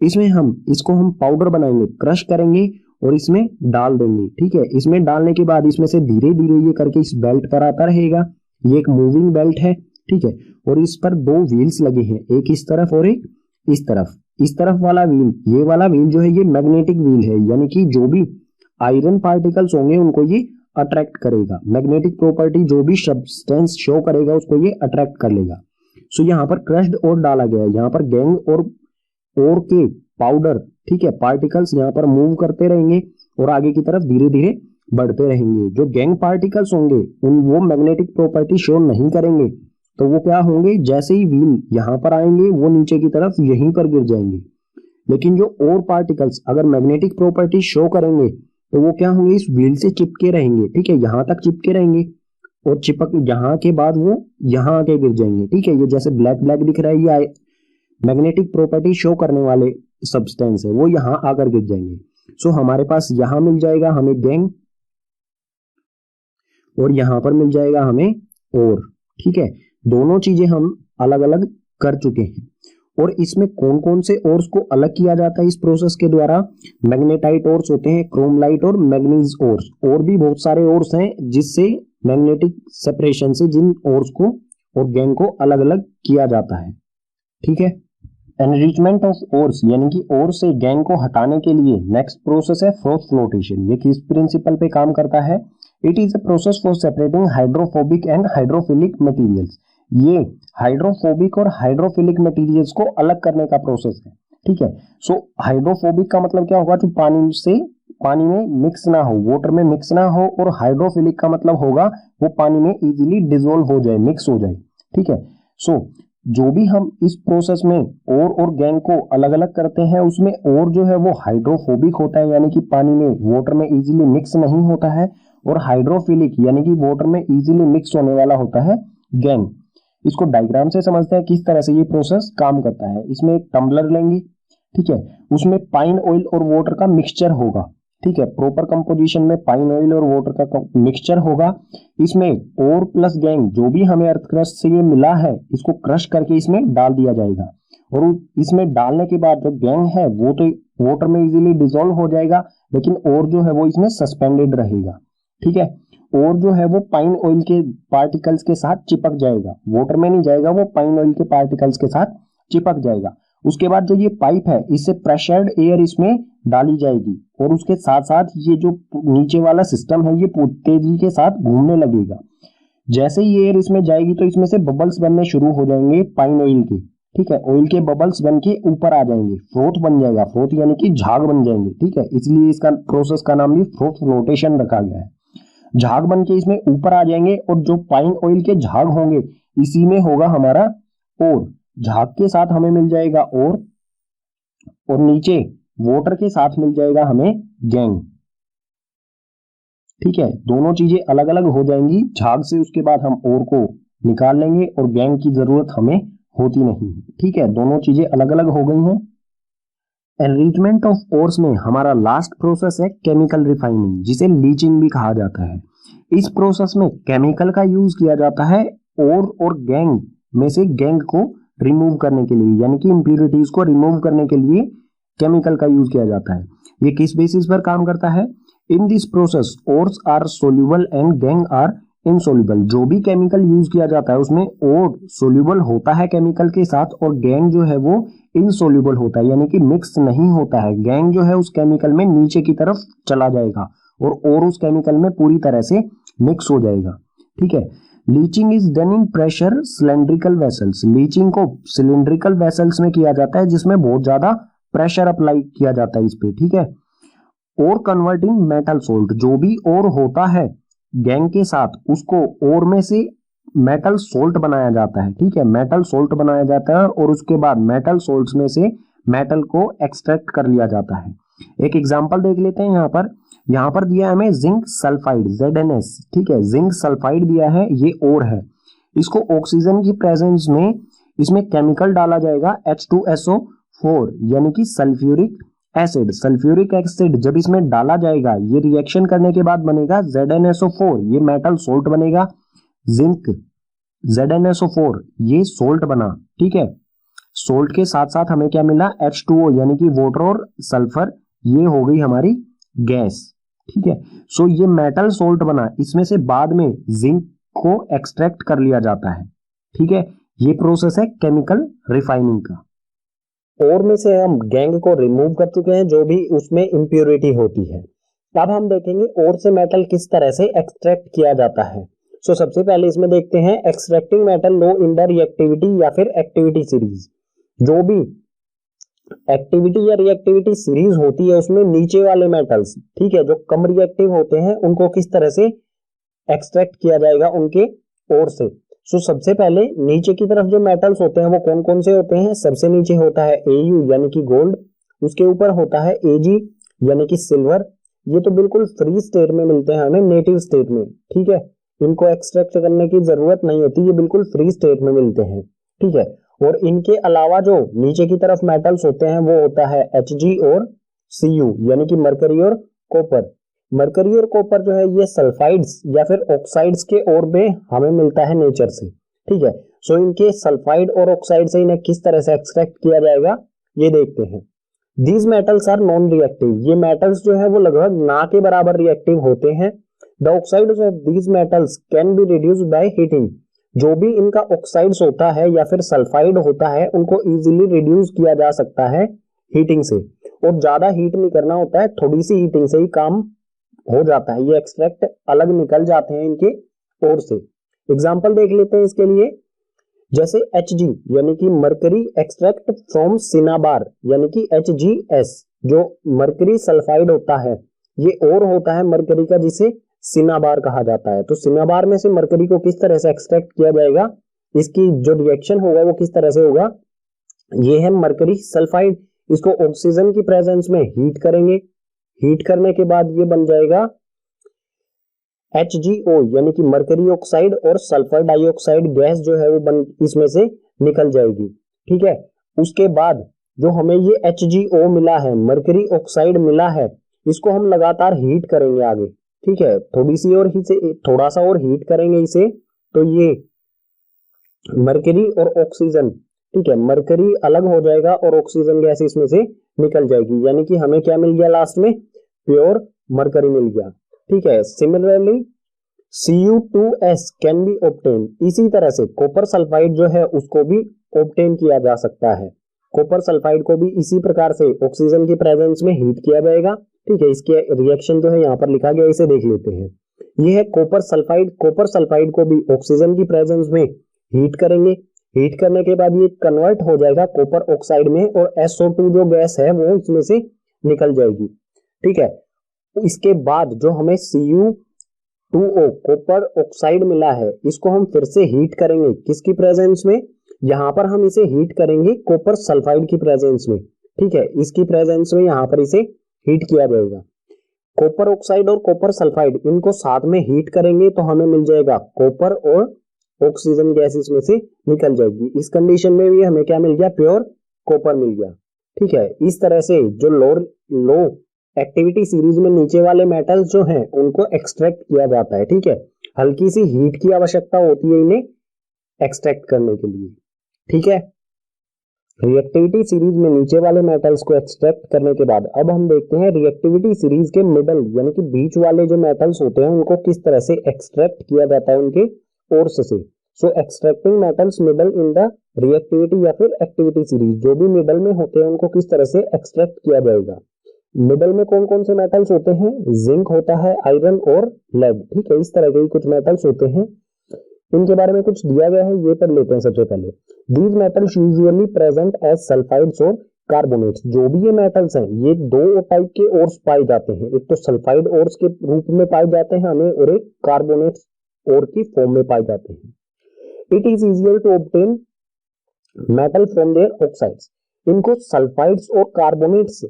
इसमें हम इसको हम पाउडर बनाएंगे, क्रश करेंगे और इसमें डाल देंगे, ठीक है। इसमें डालने के बाद इसमें से धीरे धीरे ये करके इस बेल्ट पर आता रहेगा। ये एक मूविंग बेल्ट है, ठीक है। और इस पर दो व्हील्स लगे हैं, एक इस तरफ और एक इस तरफ। इस तरफ वाला व्हील, ये वाला व्हील जो है ये मैग्नेटिक व्हील है, यानी कि जो भी आयरन पार्टिकल्स होंगे उनको ये अट्रैक्ट करेगा। मैग्नेटिक प्रॉपर्टी जो भी सब्सटेंस शो करेगा उसको ये अट्रैक्ट कर लेगा। सो यहाँ पर क्रश्ड और डाला गया है, यहाँ पर गैंग और के पाउडर, ठीक है, पार्टिकल्स यहाँ पर मूव करते रहेंगे और आगे की तरफ धीरे धीरे बढ़ते रहेंगे। जो गैंग पार्टिकल्स होंगे वो मैग्नेटिक प्रॉपर्टी शो नहीं करेंगे, तो वो क्या होंगे, जैसे ही व्हील यहाँ पर आएंगे वो नीचे की तरफ यहीं पर गिर जाएंगे। लेकिन जो और पार्टिकल्स अगर मैग्नेटिक प्रॉपर्टी शो करेंगे तो वो क्या होंगे, इस व्हील से चिपके रहेंगे, ठीक है, यहाँ तक चिपके रहेंगे और चिपक यहाँ के बाद वो यहाँ आके गिर जाएंगे, ठीक है। ये जैसे ब्लैक ब्लैक दिख रहा है, ये मैग्नेटिक प्रॉपर्टी शो करने वाले सब्सटेंस है, वो यहाँ आकर गिर जाएंगे। सो हमारे पास यहाँ मिल जाएगा हमें गैंग और यहाँ पर मिल जाएगा हमें और, ठीक है। दोनों चीजें हम अलग अलग कर चुके हैं। और इसमें कौन कौन से ओर्स को अलग किया जाता है इस प्रोसेस के द्वारा? मैग्नेटाइट ओर्स होते हैं, क्रोमलाइट और मैग्नीज ओर्स, और भी बहुत सारे ओर्स हैं जिससे मैग्नेटिक सेपरेशन से जिन ओर्स को और गैंग को अलग अलग किया जाता है। ठीक है। एनरिचमेंट ऑफ ओर्स यानी कि ओर से गैंग को हटाने के लिए नेक्स्ट प्रोसेस है फ्रोथ फ्लोटेशन। ये किस प्रिंसिपल पे काम करता है? It is a process for separating hydrophobic and hydrophilic materials. ये हाइड्रोफोबिक और हाइड्रोफिलिक मटेरियल्स को अलग करने का प्रोसेस है। ठीक है। सो हाइड्रोफोबिक का मतलब क्या होगा? जो पानी में मिक्स ना हो, वाटर में मिक्स ना हो, और हाइड्रोफिलिक का मतलब होगा वो पानी में इजीली डिसॉल्व हो जाए, मिक्स हो जाए। ठीक है। सो जो भी हम इस प्रोसेस में और गैंग को अलग अलग करते हैं उसमें और जो है वो हाइड्रोफोबिक होता है, यानी कि पानी में वाटर में इजीली मिक्स नहीं होता है, और हाइड्रोफिलिक यानी कि वाटर में इजीली मिक्स होने वाला होता है गैंग। इसको डायग्राम से समझते हैं किस तरह से ये प्रोसेस काम करता है। इसमें एक टम्बलर लेंगे, ठीक है, उसमें पाइन ऑयल और वाटर का मिक्सचर होगा। ठीक है, प्रॉपर कंपोजिशन में पाइन ऑयल और वाटर का मिक्सचर होगा। इसमें और प्लस गैंग जो भी हमें अर्थ क्रस्ट से ये मिला है इसको क्रश करके इसमें डाल दिया जाएगा, और इसमें डालने के बाद जो गैंग है वो तो वाटर में इजीली डिसॉल्व हो जाएगा, लेकिन और जो है वो इसमें सस्पेंडेड रहेगा। ठीक है, और जो है वो पाइन ऑयल के पार्टिकल्स के साथ चिपक जाएगा, वाटर में नहीं जाएगा, वो पाइन ऑयल के पार्टिकल्स के साथ चिपक जाएगा। उसके बाद जो ये पाइप है इससे प्रेशर्ड एयर इसमें डाली जाएगी, और उसके साथ साथ ये जो नीचे वाला सिस्टम है ये तेजी के साथ घूमने लगेगा। जैसे ही एयर इसमें जाएगी तो इसमें से बबल्स बनने शुरू हो जाएंगे पाइन ऑयल के। ठीक है, ऑयल के बबल्स बन के ऊपर आ जाएंगे, फ्रोथ बन जाएगा, फ्रोथ यानी कि झाग बन जाएंगे। ठीक है, इसलिए इसका प्रोसेस का नाम भी फ्रोथ फ्लोटेशन रखा गया है। झाग बन के इसमें ऊपर आ जाएंगे, और जो पाइन ऑयल के झाग होंगे इसी में होगा हमारा और। झाग के साथ हमें मिल जाएगा और नीचे वाटर के साथ मिल जाएगा हमें गैंग। ठीक है, दोनों चीजें अलग अलग हो जाएंगी झाग से। उसके बाद हम और को निकाल लेंगे और गैंग की जरूरत हमें होती नहीं। ठीक है, दोनों चीजें अलग अलग हो गई हैं। एनरिचमेंट ऑफ ओर्स में हमारा लास्ट प्रोसेस है केमिकल रिफाइनिंग, जिसे लीचिंग भी कहा जाता है। इस प्रोसेस में केमिकल का यूज किया जाता है और गैंग में से गैंग को रिमूव करने के लिए, यानी कि इंप्यूरिटीज को रिमूव करने के लिए केमिकल का यूज किया जाता है। ये किस बेसिस पर काम करता है? In this process ores are soluble and gangue are insoluble. जो भी केमिकल यूज किया जाता है उसमें और सोल्यूबल होता है केमिकल के साथ, और गैंग जो है वो इनसोल्यूबल होता है, यानी कि मिक्स नहीं होता है। गैंग जो है उस केमिकल में नीचे की तरफ चला जाएगा और उस केमिकल में पूरी तरह से मिक्स हो जाएगा। ठीक है, leaching is done in pressure cylindrical vessels. Leaching को सिलेंड्रिकल वेसल्स में किया जाता है जिसमें बहुत ज्यादा प्रेशर अप्लाई किया जाता है इस पे। ठीक है, और कन्वर्टिंग मेटल सोल्ट, जो भी और होता है गैंग के साथ उसको और में से मेटल सोल्ट बनाया जाता है। ठीक है, मेटल सोल्ट बनाया जाता है और उसके बाद मेटल सोल्ट्स में से मेटल को एक्सट्रैक्ट कर लिया जाता है। एक एग्जांपल देख लेते हैं। यहाँ पर दिया है हमें जिंक सल्फाइड ZnS। ठीक है, जिंक सल्फाइड दिया है, ये और है। इसको ऑक्सीजन की प्रेजेंस में इसमें केमिकल डाला जाएगा H2SO4 यानी कि सल्फ्यूरिक एसिड। सल्फ्यूरिक एसिड जब इसमें डाला जाएगा ये रिएक्शन करने के बाद बनेगा ZnSO4, ये मेटल सोल्ट बनेगा। जिंक ZnSO4 ये सोल्ट बना। ठीक है, सोल्ट के साथ साथ हमें क्या मिला? H2O यानी कि वाटर और सल्फर, ये हो गई हमारी गैस। ठीक है, सो ये मेटल सोल्ट बना, इसमें से बाद में जिंक को एक्सट्रैक्ट कर लिया जाता है। ठीक है, ये प्रोसेस है केमिकल रिफाइनिंग का। और में से हम गैंग को रिमूव कर चुके हैं जो भी उसमें इंप्योरिटी होती है। अब हम देखेंगे और से मेटल किस तरह से एक्सट्रैक्ट किया जाता है। सो सबसे पहले इसमें देखते हैं extracting metal low in the reactivity या फिर एक्टिविटी सीरीज। जो भी एक्टिविटी या रिएक्टिविटी सीरीज होती है उसमें नीचे वाले मेटल्स, ठीक है, जो कम रिएक्टिव होते हैं उनको किस तरह से एक्सट्रैक्ट किया जाएगा उनके ओर से। सो सबसे पहले नीचे की तरफ जो मेटल्स होते हैं वो कौन कौन से होते हैं? सबसे नीचे होता है Au यानी कि गोल्ड, उसके ऊपर होता है Ag यानी कि सिल्वर। ये तो बिल्कुल फ्री स्टेट में मिलते हैं हमें, नेटिव स्टेट में। ठीक है, इनको एक्सट्रैक्ट करने की जरूरत नहीं होती, ये बिल्कुल फ्री स्टेट में मिलते हैं। ठीक है, और इनके अलावा जो नीचे की तरफ मेटल्स होते हैं वो होता है Hg और Cu यानी कि मरकरी और कॉपर। मरकरी और कॉपर जो है ये सल्फाइड्स या फिर ऑक्साइड्स के ओर में हमें मिलता है नेचर से। ठीक है, सो इनके सल्फाइड और ऑक्साइड से इन्हें किस तरह से एक्सट्रैक्ट किया जाएगा ये देखते हैं। These metals are non reactive, ये मेटल्स जो है वो लगभग ना के बराबर रिएक्टिव होते हैं। The oxides of these metals can be reduced by heating, जो भी इनका ऑक्साइड्स होता है या फिर सल्फाइड होता है उनको इजीली रिड्यूस किया जा सकता है हीटिंग से, और ज्यादा हीट नहीं करना होता है, थोड़ी सी हीटिंग से ही काम हो जाता है, ये एक्सट्रैक्ट अलग निकल जाते हैं इनके ओर से। एग्जाम्पल देख लेते हैं इसके लिए, जैसे Hg यानी कि मरकरी एक्सट्रैक्ट फ्रॉम सिनाबार यानी कि HgS, जो मरकरी सल्फाइड होता है ये और होता है मरकरी का जिसे सिनाबार कहा जाता है। तो सिनाबार में से मरकरी को किस तरह से एक्सट्रैक्ट किया जाएगा, इसकी जो रिएक्शन होगा वो किस तरह से होगा, ये है मरकरी सल्फाइड, इसको ऑक्सीजन की प्रेजेंस में हीट करेंगे, हीट करने के बाद ये बन जाएगा HgO यानी कि मरकरी ऑक्साइड, और सल्फर डाइऑक्साइड गैस जो है वो बन इसमें से निकल जाएगी। ठीक है, उसके बाद जो हमें ये HgO मिला है, मरकरी ऑक्साइड मिला है, इसको हम लगातार हीट करेंगे आगे। ठीक है, थोड़ा सा और हीट करेंगे इसे, तो ये मरकरी और ऑक्सीजन, ठीक है, मरकरी अलग हो जाएगा और ऑक्सीजन गैस इसमें से निकल जाएगी, यानी कि हमें क्या मिल गया लास्ट में, प्योर मरकरी मिल गया। ठीक है, similarly Cu2S can be obtain, इसी तरह से कॉपर सल्फाइड जो है उसको भी ऑब्टेन किया जा सकता है। कॉपर सल्फाइड को भी इसी प्रकार से ऑक्सीजन की प्रेजेंस में हीट किया जाएगा। ठीक है, इसके रिएक्शन जो है यहाँ पर लिखा गया, इसे देख लेते हैं। ये है कॉपर सल्फाइड, कॉपर सल्फाइड को भी ऑक्सीजन की प्रेजेंस में हीट करेंगे, हीट करने के बाद ये कन्वर्ट हो जाएगा कॉपर ऑक्साइड में, और SO2 जो गैस है वो इसमें से निकल जाएगी। ठीक है, इसके बाद जो हमें Cu2O कॉपर ऑक्साइड मिला है, इसको हम फिर से हीट करेंगे, किसकी प्रेजेंस में, यहां पर हम इसे हीट करेंगे कॉपर सल्फाइड की प्रेजेंस में। ठीक है, इसकी प्रेजेंस में यहां पर इसे हीट किया जाएगा। कॉपर ऑक्साइड और कॉपर सल्फाइड इनको साथ में हीट करेंगे तो हमें मिल जाएगा कॉपर और ऑक्सीजन गैस इसमें से निकल जाएगी। इस कंडीशन में भी हमें क्या मिल गया, प्योर कॉपर मिल गया। ठीक है, इस तरह से जो लो एक्टिविटी सीरीज में नीचे वाले मेटल्स जो हैं उनको एक्सट्रैक्ट किया जाता है। ठीक है, हल्की सी हीट की आवश्यकता होती है इन्हें एक्सट्रैक्ट करने के लिए। ठीक है, रिएक्टिविटी सीरीज में नीचे वाले मेटल्स को एक्सट्रैक्ट करने के बाद अब हम देखते हैं रिएक्टिविटी सीरीज के मिडल यानी कि बीच वाले जो मेटल्स होते हैं उनको किस तरह से एक्सट्रैक्ट किया जाता है उनके ओर्स से। So extracting metals middle in the reactivity या फिर एक्टिविटी सीरीज, जो भी मिडल में होते हैं उनको किस तरह से एक्सट्रैक्ट किया जाएगा। मिडल में कौन कौन से मेटल्स होते हैं, जिंक होता है, आयरन और लेड। ठीक है, इस तरह के कुछ मेटल्स होते हैं, इनके बारे में कुछ दिया गया है, ये पढ़ लेते हैं सबसे पहले। These metals usually present as sulphides और कार्बोनेट्स, जो भी ये मेटल्स हैं ये दो टाइप के ओर्स पाए जाते हैं, एक तो सल्फाइड ओर्स के रूप में पाए जाते हैं हमें, और एक कार्बोनेट्स ओर की फॉर्म में पाए जाते हैं। It is easier to obtain metal from their oxides, इनको सल्फाइड्स और कार्बोनेट्स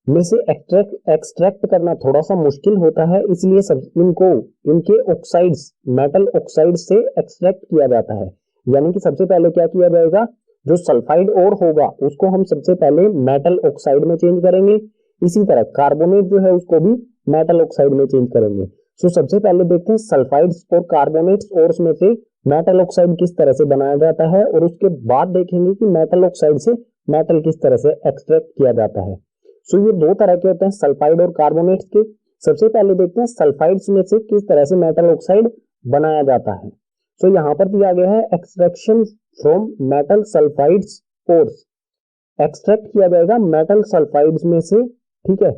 में से एक्सट्रैक्ट करना थोड़ा सा मुश्किल होता है, इसलिए इनको इनके ऑक्साइड्स मेटल ऑक्साइड से एक्सट्रैक्ट किया जाता है। यानी कि सबसे पहले क्या किया जाएगा, जो सल्फाइड और होगा उसको हम सबसे पहले मेटल ऑक्साइड में चेंज करेंगे, इसी तरह कार्बोनेट जो है उसको भी मेटल ऑक्साइड में चेंज करेंगे। सो सबसे पहले देखते हैं सल्फाइड्स और कार्बोनेट्स और उसमें से मेटल ऑक्साइड किस तरह से बनाया जाता है, और उसके बाद देखेंगे कि मेटल ऑक्साइड से मेटल किस तरह से एक्सट्रैक्ट किया जाता है। सो ये दो तरह के होते हैं सल्फाइड और कार्बोनेट्स के। सबसे पहले देखते हैं सल्फाइड्स में से किस तरह से मेटल ऑक्साइड बनाया जाता है। सो यहाँ पर दिया गया है extraction from metal sulphides ores, extract किया जाएगा मेटल सल्फाइड्स में से। ठीक है,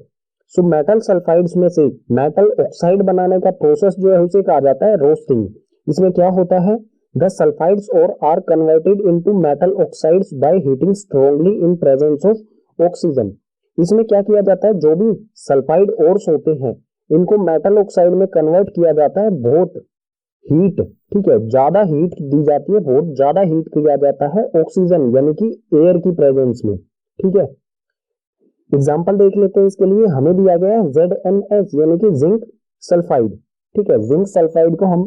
सो मेटल सल्फाइड्स में से मेटल ऑक्साइड बनाने का प्रोसेस जो है उसे कहा जाता है रोस्टिंग। इसमें क्या होता है, the sulphides ores are converted into metal oxides by heating strongly in presence of oxygen. इसमें क्या किया जाता है, जो भी सल्फाइड ओर्स होते हैं इनको मेटल ऑक्साइड में कन्वर्ट किया जाता है, बहुत हीट, ठीक है, ज्यादा हीट दी जाती है, बहुत ज्यादा हीट किया जाता है ऑक्सीजन यानी कि एयर की प्रेजेंस में। ठीक है, एग्जांपल देख लेते हैं इसके लिए, हमें दिया गया है ZnS यानी कि जिंक सल्फाइड। ठीक है, जिंक सल्फाइड को हम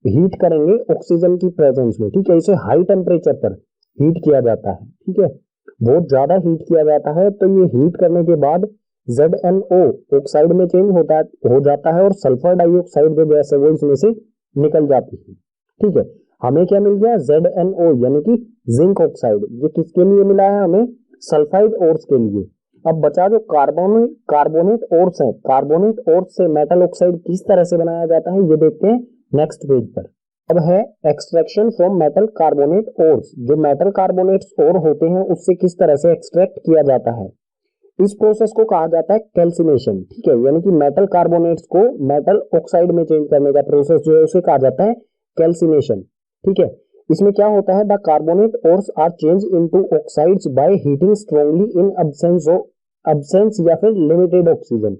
हीट करेंगे ऑक्सीजन की प्रेजेंस में। ठीक है, इसे हाई टेम्परेचर पर हीट किया जाता है। ठीक है, बहुत ज्यादा हीट किया जाता है, तो ये हीट करने के बाद ZnO ऑक्साइड में चेंज हो जाता है और सल्फर डाइऑक्साइड जो गैस है वो इसमें से निकल जाती है। ठीक है, हमें क्या मिल गया, ZnO यानी कि जिंक ऑक्साइड। ये किसके लिए मिला है हमें, सल्फाइड ओर्स के लिए। अब बचा जो कार्बोनेट ओर्स है, कार्बोनेट ओर्स से मेटल ऑक्साइड किस तरह से बनाया जाता है ये देखते हैं नेक्स्ट पेज पर। अब है extraction from metal carbonate ores. जो मेटल कार्बोनेट्स ओर होते हैं उससे किस तरह से एक्सट्रैक्ट किया जाता है, इस प्रोसेस को कहा जाता है कैल्सिनेशन। ठीक है, यानी कि मेटल कार्बोनेट्स को मेटल ऑक्साइड में चेंज करने का प्रोसेस जो है उसे कहा जाता है कैल्सिनेशन। ठीक है, इसमें क्या होता है, the carbonate ores are change into oxides by heating strongly in absence या फिर लिमिटेड ऑक्सीजन।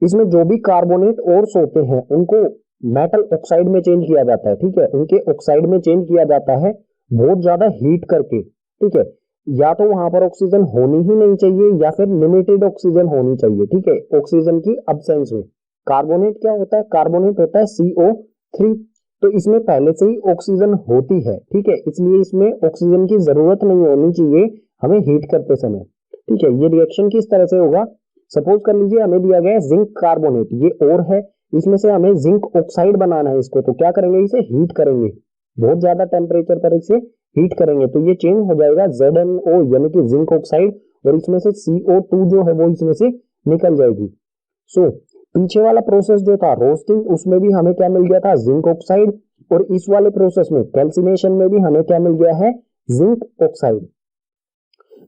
इसमें जो भी कार्बोनेट ओर्स होते हैं उनको मेटल ऑक्साइड में चेंज किया जाता है। ठीक है, उनके ऑक्साइड में चेंज किया जाता है बहुत ज्यादा हीट करके। ठीक है, या तो वहां पर ऑक्सीजन होनी ही नहीं चाहिए या फिर लिमिटेड ऑक्सीजन होनी चाहिए। ठीक है, ऑक्सीजन की अब्सेंस में। कार्बोनेट क्या होता है, कार्बोनेट होता है CO3। तो इसमें पहले से ही ऑक्सीजन होती है। ठीक है, इसलिए इसमें ऑक्सीजन की जरूरत नहीं होनी चाहिए हमें हीट करते समय। ठीक है, ये रिएक्शन किस तरह से होगा, सपोज कर लीजिए हमें दिया गया है जिंक कार्बोनेट, ये और है, इसमें से हमें जिंक ऑक्साइड बनाना है इसको, तो क्या करेंगे, इसे हीट करेंगे, बहुत ज्यादा टेम्परेचर पर इसे हीट करेंगे तो ये चेंज हो जाएगा ZnO यानी कि जिंक ऑक्साइड, और इसमें से CO2 जो है वो इसमें से निकल जाएगी। सो पीछे वाला प्रोसेस जो था रोस्टिंग, उसमें भी हमें क्या मिल गया था, जिंक ऑक्साइड, और इस वाले प्रोसेस में कैल्सिनेशन में भी हमें क्या मिल गया है, zinc oxide.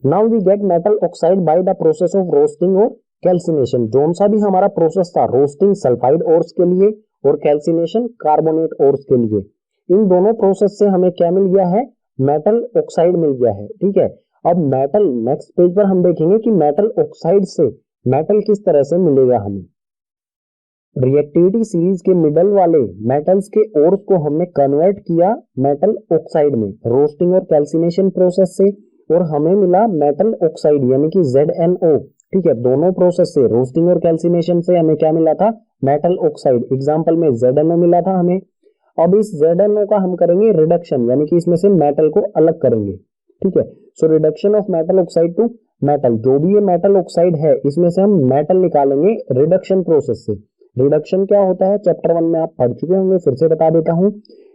Now we get metal oxide by the process of roasting और कैल्सिनेशन। जोन सा भी हमारा प्रोसेस था, रोस्टिंग सल्फाइड ओर्स के लिए और कैल्सिनेशन कार्बोनेट ओर्स के लिए, इन दोनों प्रोसेस से हमें क्या मिल गया है, मेटल ऑक्साइड मिल गया है। ठीक है, अब मेटल नेक्स्ट पेज पर हम देखेंगे कि मेटल ऑक्साइड से मेटल किस तरह से मिलेगा हमें। रिएक्टिविटी सीरीज के मिडल वाले मेटल्स के ओर्स को हमने कन्वर्ट किया मेटल ऑक्साइड में रोस्टिंग और कैल्सिनेशन प्रोसेस से, और हमें मिला मेटल ऑक्साइड यानी कि ZnO। ठीक है, दोनों प्रोसेस से रोस्टिंग और कैल्सिनेशन से हमें क्या मिला था, मेटल ऑक्साइड। एग्जांपल में ZnO मिला था हमें। अब इस ZnO का हम करेंगे रिडक्शन, यानी कि इसमें से मेटल को अलग करेंगे। ठीक है, so reduction of metal oxide to metal, जो भी ये मेटल ऑक्साइड है इसमें से हम मेटल निकालेंगे रिडक्शन प्रोसेस से। रिडक्शन क्या होता है, चैप्टर 1 में आप पढ़ चुके होंगे, फिर से बता देता हूं।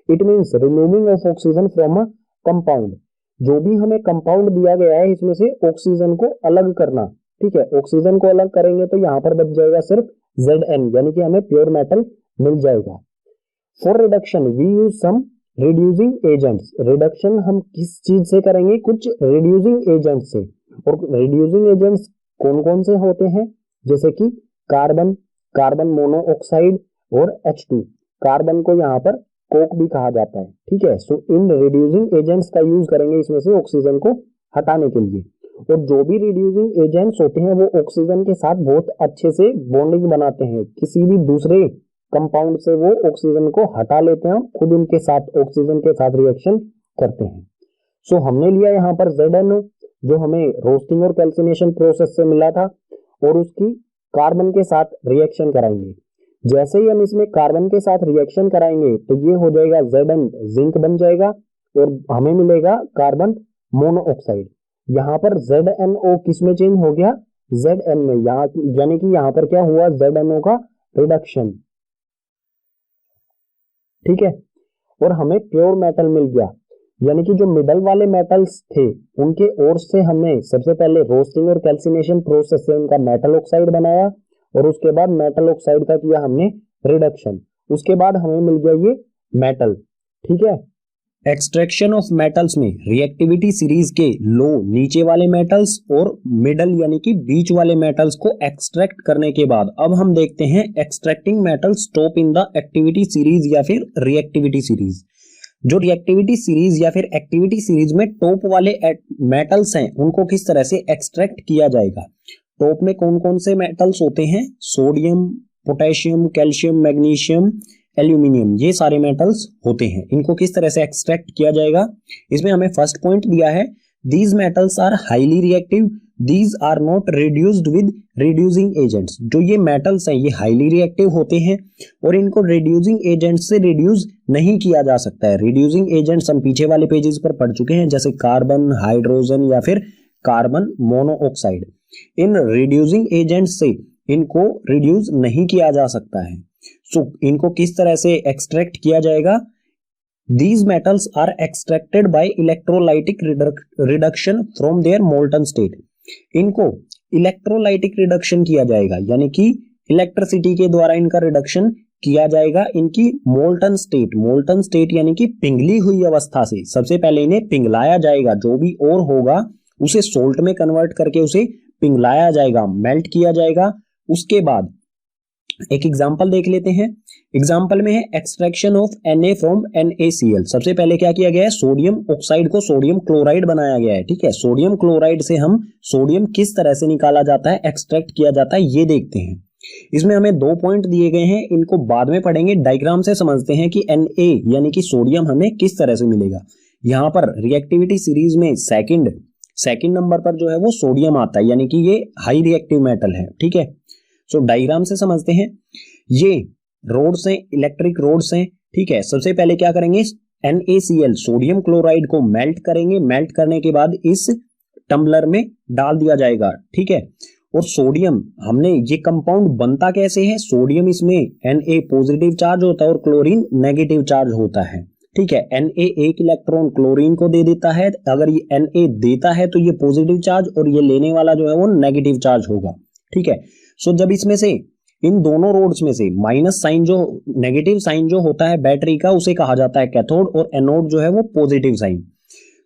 It means removing of oxygen from a compound. जो भी हमें कंपाउंड दिया गया है इसमें से ऑक्सीजन को अलग करना। ठीक है, ऑक्सीजन को अलग करेंगे तो यहाँ पर बच जाएगा सिर्फ Zn, यानी कि हमें प्योर मेटल मिल जाएगा। For reduction we use some reducing agents. Reduction हम किस चीज से करेंगे, कुछ रिड्यूसिंग एजेंट से। और रिड्यूसिंग एजेंट्स कौन कौन से होते हैं, जैसे कि कार्बन मोनोऑक्साइड और H2। कार्बन को यहाँ पर कोक भी कहा जाता है। ठीक है, सो इन रिड्यूसिंग एजेंट्स का यूज करेंगे इसमें से ऑक्सीजन को हटाने के लिए। और जो भी रिड्यूसिंग एजेंट्स होते हैं वो ऑक्सीजन के साथ बहुत अच्छे से बॉन्डिंग बनाते हैं, किसी भी दूसरे कंपाउंड से वो ऑक्सीजन को हटा लेते हैं, खुद उनके साथ ऑक्सीजन के साथ रिएक्शन करते हैं। सो हमने लिया यहाँ पर ZnO जो हमें रोस्टिंग और कैल्सिनेशन प्रोसेस से मिला था, और उसकी कार्बन के साथ रिएक्शन कराएंगे। जैसे ही हम इसमें कार्बन के साथ रिएक्शन कराएंगे तो ये हो जाएगा Zn, जिंक बन जाएगा, और हमें मिलेगा कार्बन मोनोऑक्साइड। यहाँ पर ZnO किस में चेंज हो गया, Zn में, यानी कि यहाँ पर क्या हुआ, ZnO का रिडक्शन। ठीक है, और हमें प्योर मेटल मिल गया। यानी कि जो मिडल वाले मेटल्स थे उनके ओर से हमने सबसे पहले रोस्टिंग और कैल्सिनेशन प्रोसेस से उनका मेटल ऑक्साइड बनाया, और उसके बाद मेटल ऑक्साइड का किया हमने रिडक्शन, उसके बाद हमें मिल गया ये मेटल। ठीक है, एक्सट्रैक्शन ऑफ मेटल्स में रिएक्टिविटी सीरीज के लो नीचे वाले मेटल्स और मिडल यानी कि बीच वाले मेटल्स को एक्सट्रैक्ट करने के बाद अब हम देखते हैं extracting metals top in the activity series या फिर रिएक्टिविटी सीरीज। जो रिएक्टिविटी सीरीज या फिर एक्टिविटी सीरीज में टॉप वाले मेटल्स हैं उनको किस तरह से एक्सट्रैक्ट किया जाएगा। टॉप में कौन कौन से मेटल्स होते हैं, sodium, potassium, calcium, magnesium, aluminium, ये सारे मेटल्स होते हैं। इनको किस तरह से एक्सट्रैक्ट किया जाएगा, इसमें हमें फर्स्ट पॉइंट दिया है, these metals are highly reactive, these are not reduced with reducing agents. जो ये मेटल्स हैं ये हाईली रिएक्टिव होते हैं और इनको रिड्यूसिंग एजेंट्स से रिड्यूस नहीं किया जा सकता है। रिड्यूसिंग एजेंट्स हम पीछे वाले पेजेस पर पढ़ चुके हैं, जैसे कार्बन, हाइड्रोजन या फिर carbon monoxide. In reducing agents से इनको रिड्यूस नहीं किया जा सकता है। सो इनको किस तरह से एक्सट्रैक्ट किया जाएगा, These metals are extracted by electrolytic reduction from their molten state. इनको इलेक्ट्रोलाइटिक रिडक्शन किया जाएगा, यानी कि इलेक्ट्रिसिटी के द्वारा इनका रिडक्शन किया जाएगा इनकी मोल्टन स्टेट यानी कि पिघली हुई अवस्था से। सबसे पहले इन्हें पिघलाया जाएगा, जो भी और होगा उसे सोल्ट में कन्वर्ट करके उसे पिघलाया जाएगा, मेल्ट किया जाएगा। उसके बाद एक एग्जांपल देख लेते हैं। एग्जांपल में है extraction of Na from NaCl। सबसे पहले क्या किया गया है, सोडियम ऑक्साइड को सोडियम क्लोराइड बनाया गया है। ठीक है, सोडियम क्लोराइड से हम सोडियम किस तरह से निकाला जाता है, एक्सट्रैक्ट किया जाता है, ये देखते हैं। इसमें हमें 2 पॉइंट दिए गए हैं, इनको बाद में पढ़ेंगे। डायग्राम से समझते हैं कि Na यानी कि सोडियम हमें किस तरह से मिलेगा। यहां पर रिएक्टिविटी सीरीज में सेकंड नंबर पर जो है वो सोडियम आता है, यानी कि ये हाई रिएक्टिव मेटल है। ठीक है, सो डायग्राम से समझते हैं। ये रोड्स हैं, इलेक्ट्रिक रोड्स हैं। ठीक है, सबसे पहले क्या करेंगे, NaCl सोडियम क्लोराइड को मेल्ट करेंगे। मेल्ट करने के बाद इस टम्बलर में डाल दिया जाएगा। ठीक है, और सोडियम हमने ये कंपाउंड बनता कैसे है, सोडियम इसमें Na पॉजिटिव चार्ज होता है और क्लोरीन नेगेटिव चार्ज होता है। ठीक है, Na एक इलेक्ट्रॉन क्लोरीन को दे देता है। अगर ये Na देता है तो ये पॉजिटिव चार्ज और ये लेने वाला जो है वो नेगेटिव चार्ज होगा। ठीक है, सो जब इसमें से इन दोनों रोड्स में से माइनस साइन जो नेगेटिव साइन जो होता है बैटरी का, उसे कहा जाता है कैथोड, और एनोड जो है वो पॉजिटिव साइन।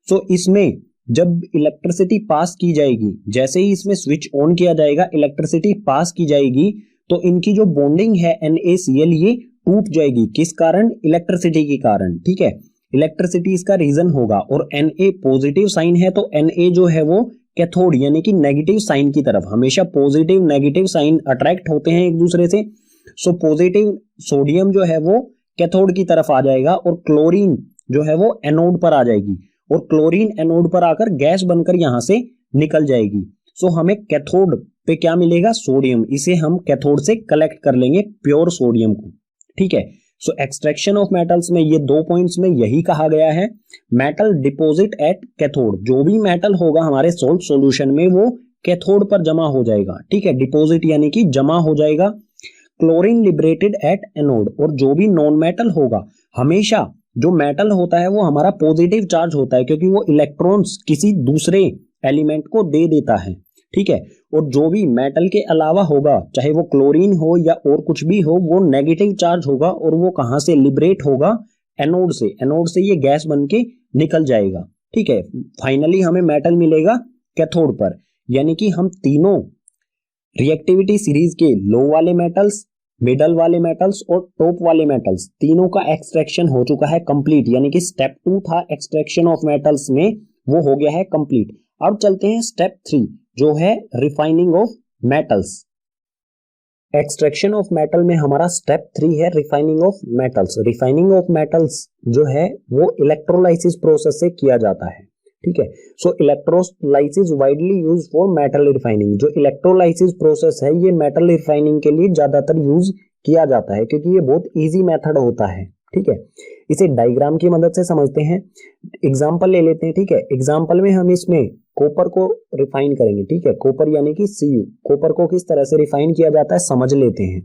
सो इसमें जब इलेक्ट्रिसिटी पास की जाएगी, जैसे ही इसमें स्विच ऑन किया जाएगा, इलेक्ट्रिसिटी पास की जाएगी, तो इनकी जो बॉन्डिंग है NaCl ये टूट जाएगी। किस कारण, इलेक्ट्रिसिटी के कारण। ठीक है, इलेक्ट्रिसिटी इसका रीजन होगा। और Na पॉजिटिव साइन है तो Na जो है वो कैथोड यानी कि नेगेटिव साइन की तरफ, हमेशा पॉजिटिव नेगेटिव साइन अट्रैक्ट होते हैं एक दूसरे से। सो पॉजिटिव सोडियम जो है वो कैथोड की तरफ आ जाएगा और क्लोरीन जो है वो एनोड पर आ जाएगी, और क्लोरीन एनोड पर आकर गैस बनकर यहां से निकल जाएगी। सो हमें कैथोड पे क्या मिलेगा, सोडियम। इसे हम कैथोड से कलेक्ट कर लेंगे, प्योर सोडियम को। ठीक है, सो एक्सट्रैक्शन ऑफ मेटल्स में ये 2 पॉइंट्स में यही कहा गया है। मेटल डिपॉजिट एट कैथोड, जो भी मेटल होगा हमारे सोल्ट सॉल्यूशन में वो कैथोड पर जमा हो जाएगा। ठीक है, डिपॉजिट यानी कि जमा हो जाएगा। क्लोरीन लिबरेटेड एट एनोड, और जो भी नॉन मेटल होगा, हमेशा जो मेटल होता है वो हमारा पॉजिटिव चार्ज होता है, क्योंकि वो इलेक्ट्रॉन्स किसी दूसरे एलिमेंट को दे देता है। ठीक है, और जो भी मेटल के अलावा होगा, चाहे वो क्लोरीन हो या और कुछ भी हो, वो नेगेटिव चार्ज होगा, और वो कहां से लिबरेट होगा, एनोड से। एनोड से ये गैस बन के निकल जाएगा। ठीक है, फाइनली हमें मेटल मिलेगा कैथोड पर, यानी कि हम तीनों रिएक्टिविटी सीरीज के लो वाले मेटल्स, मिडल वाले मेटल्स और टॉप वाले मेटल्स, तीनों का एक्सट्रैक्शन हो चुका है कंप्लीट। यानी कि स्टेप 2 था एक्सट्रैक्शन ऑफ मेटल्स में, वो हो गया है कंप्लीट। अब चलते हैं स्टेप 3 जो है refining of metals. Extraction of metal में हमारा स्टेप 3 है refining of metals. Refining of metals जो है वो इलेक्ट्रोलाइसिस प्रोसेस से किया जाता है। ठीक है, so electrolysis widely use for metal refining. जो इलेक्ट्रोलाइसिस प्रोसेस है ये मेटल रिफाइनिंग के लिए ज्यादातर यूज किया जाता है, क्योंकि ये बहुत इजी मेथड होता है। ठीक है, इसे डायग्राम की मदद से समझते हैं। एग्जांपल ले लेते हैं। ठीक है, एग्जांपल में हम इसमें कॉपर को रिफाइन करेंगे। ठीक है, कॉपर यानी कि Cu, कॉपर को किस तरह से रिफाइन किया जाता है समझ लेते हैं।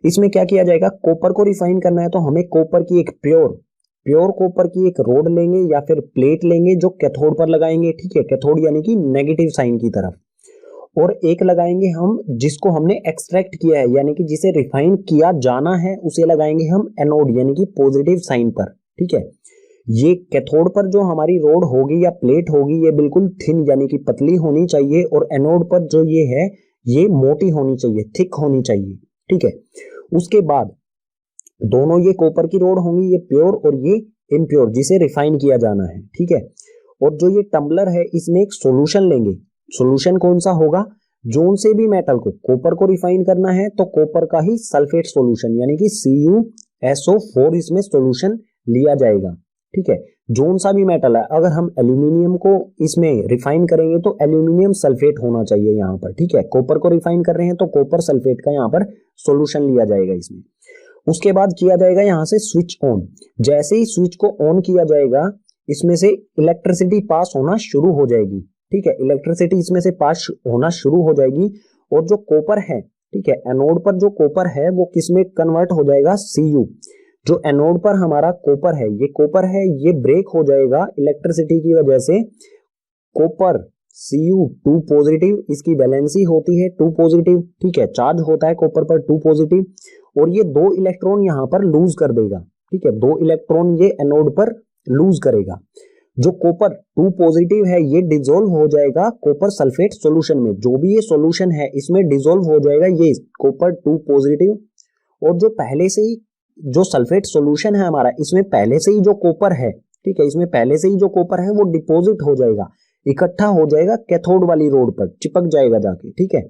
इसमें क्या किया जाएगा, कॉपर को रिफाइन करना है तो हमें कॉपर की एक प्योर कॉपर की एक रोड लेंगे या फिर प्लेट लेंगे जो कैथोड पर लगाएंगे। ठीक है, कैथोड यानी कि नेगेटिव साइन की तरफ, और एक लगाएंगे हम जिसको हमने एक्सट्रैक्ट किया है, यानी कि जिसे रिफाइन किया जाना है, उसे लगाएंगे हम एनोड यानी कि पॉजिटिव साइन पर। ठीक है, ये कैथोड पर जो हमारी रोड होगी या प्लेट होगी ये बिल्कुल थिन यानी कि पतली होनी चाहिए, और एनोड पर जो ये है ये मोटी होनी चाहिए, थिक होनी चाहिए। ठीक है, उसके बाद दोनों ये कॉपर की रोड होंगी, ये प्योर और ये इम्प्योर, जिसे रिफाइन किया जाना है। ठीक है, और जो ये टम्बलर है इसमें एक सॉल्यूशन लेंगे। सॉल्यूशन कौन सा होगा, जोन से भी मेटल को, कॉपर को रिफाइन करना है तो कॉपर का ही सल्फेट सॉल्यूशन यानी कि CuSO4 इसमें सॉल्यूशन लिया जाएगा। ठीक है, जोन सा भी मेटल है, अगर हम एल्यूमिनियम को इसमें रिफाइन करेंगे तो एल्यूमिनियम सल्फेट होना चाहिए यहाँ पर। ठीक है, कॉपर को रिफाइन कर रहे हैं तो कॉपर सल्फेट का यहाँ पर सॉल्यूशन लिया जाएगा इसमें। उसके बाद किया जाएगा यहाँ से स्विच ऑन। जैसे ही स्विच को ऑन किया जाएगा इसमें से इलेक्ट्रिसिटी पास होना शुरू हो जाएगी। ठीक है, इलेक्ट्रिसिटी इसमें से पास होना शुरू हो जाएगी, और जो कॉपर है, ठीक है, एनोड पर जो कॉपर है वो किस में कन्वर्ट हो जाएगा, Cu। जो एनोड पर हमारा कॉपर है, ये ब्रेक हो जाएगा इलेक्ट्रिसिटी की वजह से। कॉपर Cu2 पॉजिटिव, इसकी वैलेंसी होती है 2 पॉजिटिव, ठीक है, चार्ज होता है कॉपर पर 2 पॉजिटिव, और ये 2 इलेक्ट्रॉन यहां पर लूज कर देगा, ठीक है, 2 इलेक्ट्रॉन ये एनोड पर लूज करेगा। जो कॉपर 2 पॉजिटिव है ये डिसॉल्व हो जाएगा कॉपर सल्फेट सॉल्यूशन में, जो भी ये सॉल्यूशन है इसमें डिसॉल्व हो जाएगा ये कॉपर 2 पॉजिटिव, और जो पहले से ही जो सल्फेट सॉल्यूशन है हमारा, इसमें पहले से ही जो कॉपर है, ठीक है, इसमें पहले से ही जो कॉपर है वो डिपॉजिट हो जाएगा, इकट्ठा हो जाएगा कैथोड वाली रोड पर, चिपक जाएगा जाके, ठीक है।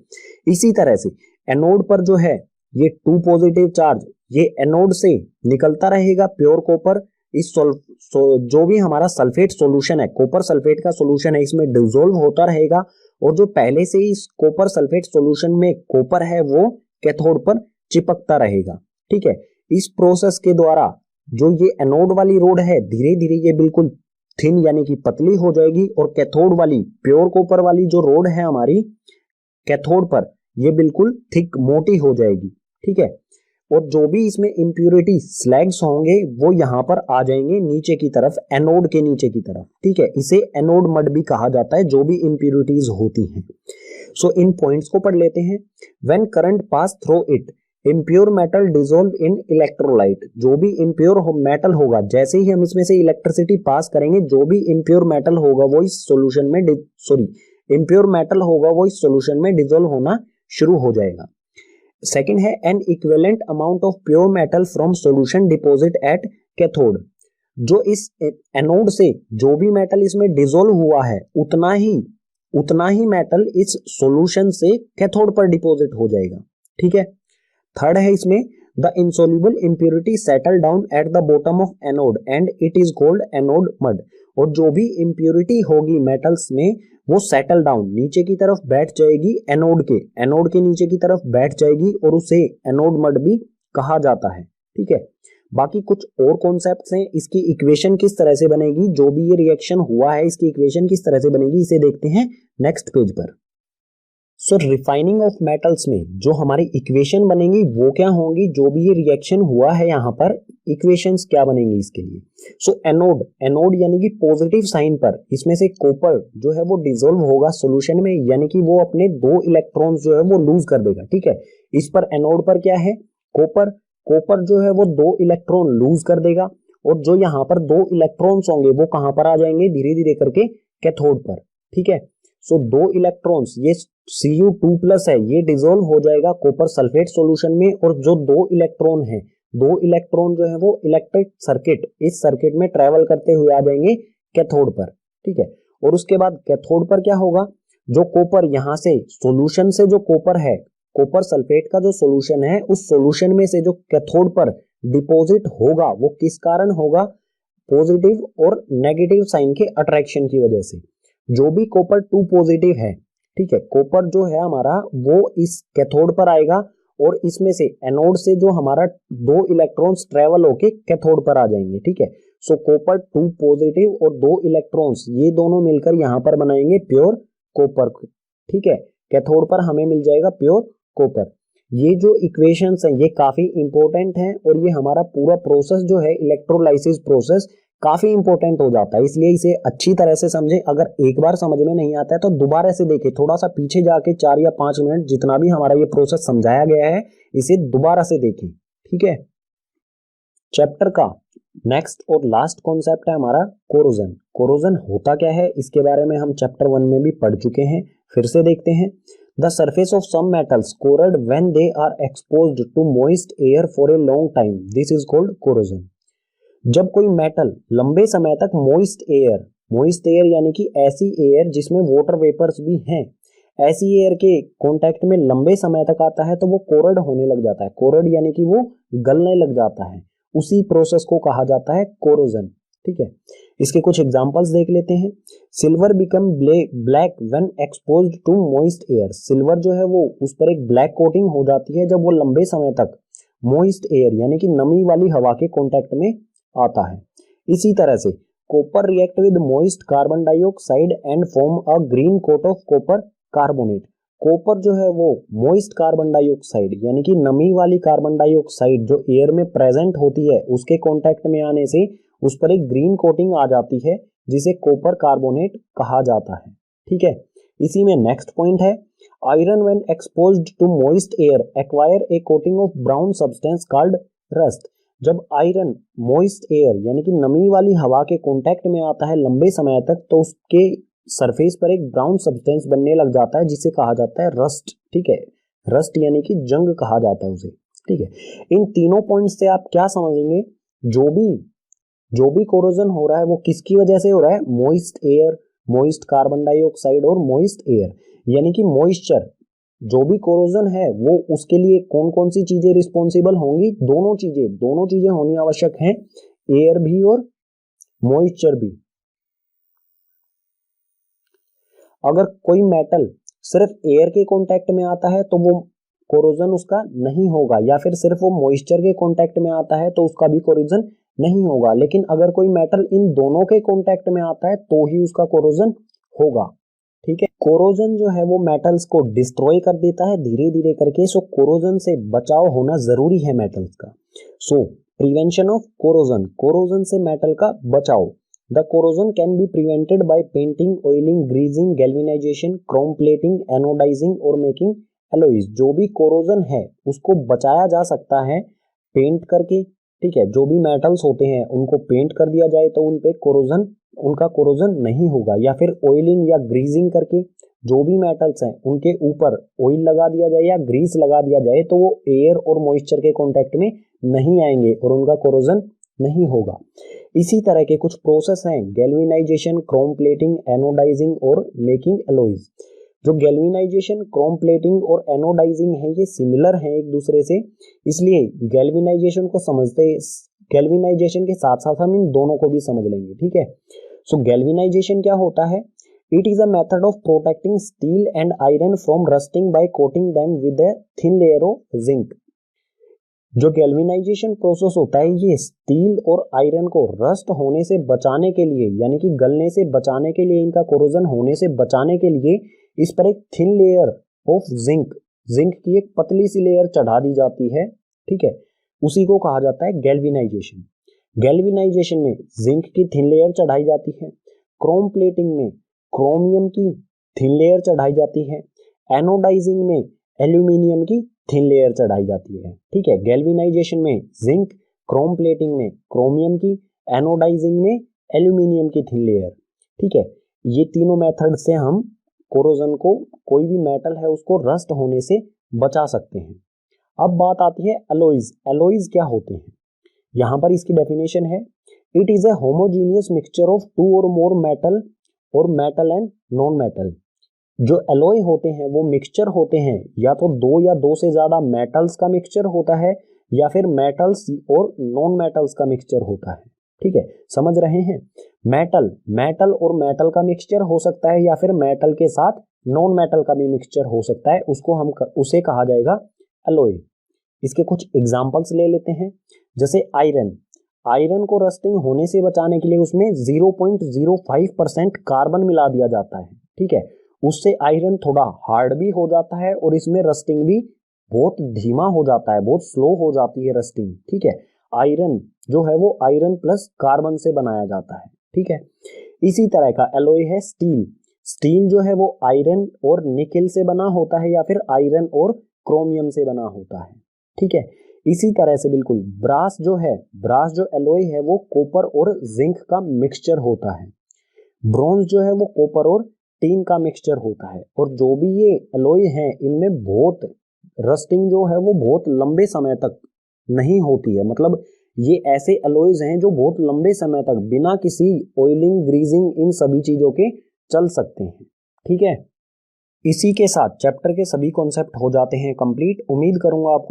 इसी तरह से एनोड पर जो है ये 2 पॉजिटिव चार्ज ये एनोड से निकलता रहेगा प्योर कॉपर, इस जो भी हमारा सल्फेट सॉल्यूशन है, कॉपर सल्फेट का सॉल्यूशन है, इसमें डिसॉल्व होता रहेगा, और जो पहले से ही इस कॉपर सल्फेट सॉल्यूशन में कॉपर है वो कैथोड पर चिपकता रहेगा, ठीक है। इस प्रोसेस के द्वारा जो ये एनोड वाली रोड है धीरे धीरे ये बिल्कुल थिन यानी कि पतली हो जाएगी, और कैथोड वाली प्योर कॉपर वाली जो रोड है हमारी कैथोड पर ये बिल्कुल थिक मोटी हो जाएगी, ठीक है। और जो भी इसमें इंप्यूरिटी स्लैग्स होंगे वो यहां पर आ जाएंगे नीचे की तरफ, एनोड के नीचे की तरफ, ठीक है। इसे एनोड मड भी कहा जाता है जो भी इंप्यूरिटीज होती हैं। सो इन पॉइंट्स को पढ़ लेते हैं। When current pass through it impure metal dissolve in electrolyte, जो भी इम्प्योर मेटल होगा, जैसे ही हम इसमें से इलेक्ट्रिसिटी पास करेंगे, जो भी इम्प्योर मेटल होगा वो इस सॉल्यूशन में इम्प्योर मेटल होगा वो इस सॉल्यूशन में डिसॉल्व होना शुरू हो जाएगा। सेकंड है N equivalent amount of pure metal from solution deposit at cathode, जो इस एनोड से जो भी मेटल इसमें डिसॉल्व हुआ है उतना ही मेटल इस सॉल्यूशन से कैथोड पर डिपॉजिट हो जाएगा, ठीक है। थर्ड है इसमें the insoluble impurity settle down at the bottom of anode and it is called anode mud, और जो भी इंप्योरिटी होगी मेटल्स में वो सेटल डाउन नीचे की तरफ बैठ जाएगी, एनोड के नीचे की तरफ बैठ जाएगी, और उसे एनोड मड भी कहा जाता है, ठीक है। बाकी कुछ और कॉन्सेप्ट्स हैं, इसकी इक्वेशन किस तरह से बनेगी, जो भी ये रिएक्शन हुआ है इसकी इक्वेशन किस तरह से बनेगी इसे देखते हैं नेक्स्ट पेज पर। सो रिफाइनिंग ऑफ मेटल्स में जो हमारी इक्वेशन बनेंगी वो क्या होंगी, जो भी ये रिएक्शन हुआ है यहाँ पर इक्वेशंस क्या बनेंगी इसके लिए। सो एनोड यानी कि पॉजिटिव साइन पर इसमें से कॉपर जो है वो डिसॉल्व होगा सॉल्यूशन में, यानी कि वो अपने 2 इलेक्ट्रॉन्स जो है वो लूज कर देगा, ठीक है। इस पर एनोड पर क्या है कॉपर जो है वो 2 इलेक्ट्रॉन लूज कर देगा, और जो यहाँ पर 2 इलेक्ट्रॉन्स होंगे वो कहां पर आ जाएंगे धीरे धीरे करके कैथोड पर, ठीक है। सो 2 इलेक्ट्रॉन्स ये Cu2+ है ये डिसॉल्व हो जाएगा कॉपर सल्फेट सॉल्यूशन में, और जो 2 इलेक्ट्रॉन है 2 इलेक्ट्रॉन जो है वो इलेक्ट्रिक सर्किट इस सर्किट में ट्रेवल करते हुए आ जाएंगे कैथोड पर, ठीक है। और उसके बाद कैथोड पर क्या होगा, जो कॉपर यहां से सॉल्यूशन से जो कॉपर है, कॉपर सल्फेट का जो सॉल्यूशन है उस सॉल्यूशन में से जो कैथोड पर डिपॉजिट होगा वो किस कारण होगा, पॉजिटिव और नेगेटिव साइन के अट्रैक्शन की वजह से। जो भी कॉपर 2 पॉजिटिव है, ठीक है, कॉपर जो है हमारा वो इस कैथोड पर आएगा, और इसमें से एनोड से जो हमारा 2 इलेक्ट्रॉन्स ट्रेवल होके कैथोड पर आ जाएंगे, ठीक है। सो कॉपर 2 पॉजिटिव और 2 इलेक्ट्रॉन्स ये दोनों मिलकर यहां पर बनाएंगे प्योर कॉपर, ठीक है। कैथोड पर हमें मिल जाएगा प्योर कॉपर। ये जो इक्वेशंस हैं ये काफी इंपॉर्टेंट हैं, और ये हमारा पूरा प्रोसेस जो है इलेक्ट्रोलाइसिस प्रोसेस काफी इंपॉर्टेंट हो जाता है, इसलिए इसे अच्छी तरह से समझें। अगर एक बार समझ में नहीं आता है तो दोबारा से देखें, थोड़ा सा पीछे जाके 4 या 5 मिनट जितना भी हमारा ये प्रोसेस समझाया गया है इसे दोबारा से देखें, ठीक है। चैप्टर का नेक्स्ट और लास्ट कॉन्सेप्ट है हमारा कोरोजन। कोरोजन होता क्या है इसके बारे में हम चैप्टर 1 में भी पढ़ चुके हैं, फिर से देखते हैं। The surface of some metals corrode when they are exposed to moist air for a long time, this is called corrosion. जब कोई मेटल लंबे समय तक मॉइस्ट एयर यानी कि ऐसी एयर जिसमें वाटर वेपर्स भी हैं, ऐसी एयर के कांटेक्ट में लंबे समय तक आता है तो वो कोरड होने लग जाता है। कोरड यानी कि वो गलने लग जाता है, उसी प्रोसेस को कहा जाता है कोरोजन, ठीक है। इसके कुछ एग्जांपल्स देख लेते हैं। Silver become black when exposed to moist air, silver जो है वो उस पर एक ब्लैक कोटिंग हो जाती है जब वो लंबे समय तक मॉइस्ट एयर यानी कि नमी वाली हवा के कांटेक्ट में आता है। इसी तरह से copper react with moist carbon dioxide and form a green coat of copper carbonate. Copper जो है वो मोइस्ट कार्बन डाइऑक्साइड यानी कि नमी वाली कार्बन डाइऑक्साइड जो एयर में प्रेजेंट होती है उसके कांटेक्ट में आने से उस पर एक ग्रीन कोटिंग आ जाती है जिसे कॉपर कार्बोनेट कहा जाता है। ठीक है, इसी में नेक्स्ट पॉइंट है iron when exposed to moist air acquire a coating of brown substance called rust. जब आयरन मॉइस्ट एयर यानी कि नमी वाली हवा के कांटेक्ट में आता है लंबे समय तक तो उसके सरफेस पर एक ब्राउन सब्सटेंस बनने लग जाता है जिसे कहा जाता है रस्ट। ठीक है, रस्ट यानी कि जंग कहा जाता है उसे। ठीक है, इन तीनों पॉइंट से आप क्या समझेंगे, जो भी कोरोजन हो रहा है वो किसकी वजह से हो रहा है, moist air, moist carbon dioxide और मॉइस्ट एयर, यानी कि मॉइस्चर जो भी कोरोजन है वो उसके लिए कौन कौन सी चीजें रिस्पॉन्सिबल होंगी, दोनों चीजें होनी आवश्यक हैं, एयर भी और मॉइस्चर भी। अगर कोई मेटल सिर्फ एयर के कांटेक्ट में आता है तो वो कोरोजन उसका नहीं होगा, या फिर सिर्फ वो मॉइस्चर के कांटेक्ट में आता है तो उसका भी कोरोजन नहीं होगा। लेकिन अगर कोई मेटल इन दोनों के कांटेक्ट में आता है तो ही उसका कोरोजन होगा। ठीक है, कोरोजन जो है वो मेटल्स को डिस्ट्रॉय कर देता है धीरे धीरे करके। सो कोरोजन से बचाव होना जरूरी है मेटल्स का। सो प्रिवेंशन ऑफ कोरोजन, कोरोजन से मेटल का बचाव। The corrosion can be prevented by painting, oiling, greasing, galvanization, chrome plating, anodizing और making alloys। जो भी कोरोजन है उसको बचाया जा सकता है पेंट करके। ठीक है, जो भी मेटल्स होते हैं उनको पेंट कर दिया जाए तो उन पे उनका कोरोजन नहीं होगा, या फिर ऑयलिंग या ग्रीजिंग करके जो भी मेटल्स हैं उनके ऊपर ऑयल लगा दिया जाए या ग्रीस लगा दिया जाए तो वो एयर और मॉइस्चर के कांटेक्ट में नहीं आएंगे और उनका कोरोजन नहीं होगा। इसी तरह के कुछ प्रोसेस हैं गैल्वेनाइजेशन, क्रोम प्लेटिंग, एनोडाइजिंग और मेकिंग एलॉयज। जो गैल्वेनाइजेशन, क्रोम प्लेटिंग और एनोडाइजिंग है ये सिमिलर हैं एक दूसरे से, इसलिए गैल्वेनाइजेशन को समझते गैल्वेनाइजेशन के साथ साथ हम इन दोनों को भी समझ लेंगे। ठीक है, सो गैल्वेनाइजेशन क्या होता है, it is a method of protecting steel and iron from rusting by coating them with a thin layer of zinc. जो गैल्वेनाइजेशन प्रोसेस होता है ये स्टील और आयरन को रस्ट होने से बचाने के लिए यानी कि गलने से बचाने के लिए, इनका कोरोजन होने से बचाने के लिए इस पर एक थिन लेयर ऑफ जिंक की एक पतली सी लेयर चढ़ा दी जाती है। ठीक है, उसी को कहा जाता है गैल्वेनाइजेशन। गैल्वेनाइजेशन में जिंक की थिन लेयर चढ़ाई जाती है, क्रोम प्लेटिंग में क्रोमियम की थिन लेयर चढ़ाई जाती है, एनोडाइजिंग में एल्यूमिनियम की थिन लेयर चढ़ाई जाती है। ठीक है, गैल्वेनाइजेशन में जिंक, क्रोम प्लेटिंग में क्रोमियम की, एनोडाइजिंग में एल्यूमिनियम की थिन लेयर। ठीक है, ये तीनों मेथड से हम कोरोजन को, कोई भी मेटल है उसको रस्ट होने से बचा सकते हैं। अब बात आती है एलॉयज। एलॉयज क्या होते हैं, यहां पर इसकी डेफिनेशन है it is a homogeneous mixture of two or more metal or metal and non metal. जो एलॉय होते हैं वो मिक्सचर होते हैं, या तो दो या दो से ज्यादा मेटल्स का मिक्सचर होता है या फिर मेटल्स और नॉन मेटल्स का मिक्सचर होता है। ठीक है, समझ रहे हैं, मेटल और मेटल का मिक्सचर हो सकता है या फिर मेटल के साथ नॉन मेटल का भी मिक्सचर हो सकता है, उसे कहा जाएगा एलॉय। इसके कुछ एग्जांपल्स ले लेते हैं, जैसे आयरन को रस्टिंग होने से बचाने के लिए उसमें 0.05% कार्बन मिला दिया जाता है। ठीक है, उससे आयरन थोड़ा हार्ड भी हो जाता है और इसमें रस्टिंग भी बहुत धीमा हो जाता है, बहुत स्लो हो जाती है रस्टिंग। ठीक है, आयरन जो है वो आयरन प्लस कार्बन से बनाया जाता है। ठीक है, इसी तरह का एलॉय है स्टील जो है वो आयरन और निकेल से बना होता है या फिर आयरन और क्रोमियम से बना होता है। ठीक है, इसी तरह से बिल्कुल ब्रास जो एलॉय है वो कॉपर और जिंक का मिक्सचर होता है। ब्रॉन्ज जो है वो कॉपर और टीन का मिक्सचर होता है। और जो भी ये एलॉय हैं इनमें बहुत रस्टिंग जो है वो बहुत लंबे समय तक नहीं होती है, मतलब ये ऐसे एलॉयज हैं जो बहुत लंबे समय तक बिना किसी ऑयलिंग, ग्रीजिंग, इन सभी चीजों के चल सकते हैं। ठीक है, इसी के साथ चैप्टर के सभी कॉन्सेप्ट हो जाते हैं कंप्लीट। उम्मीद करूंगा आपको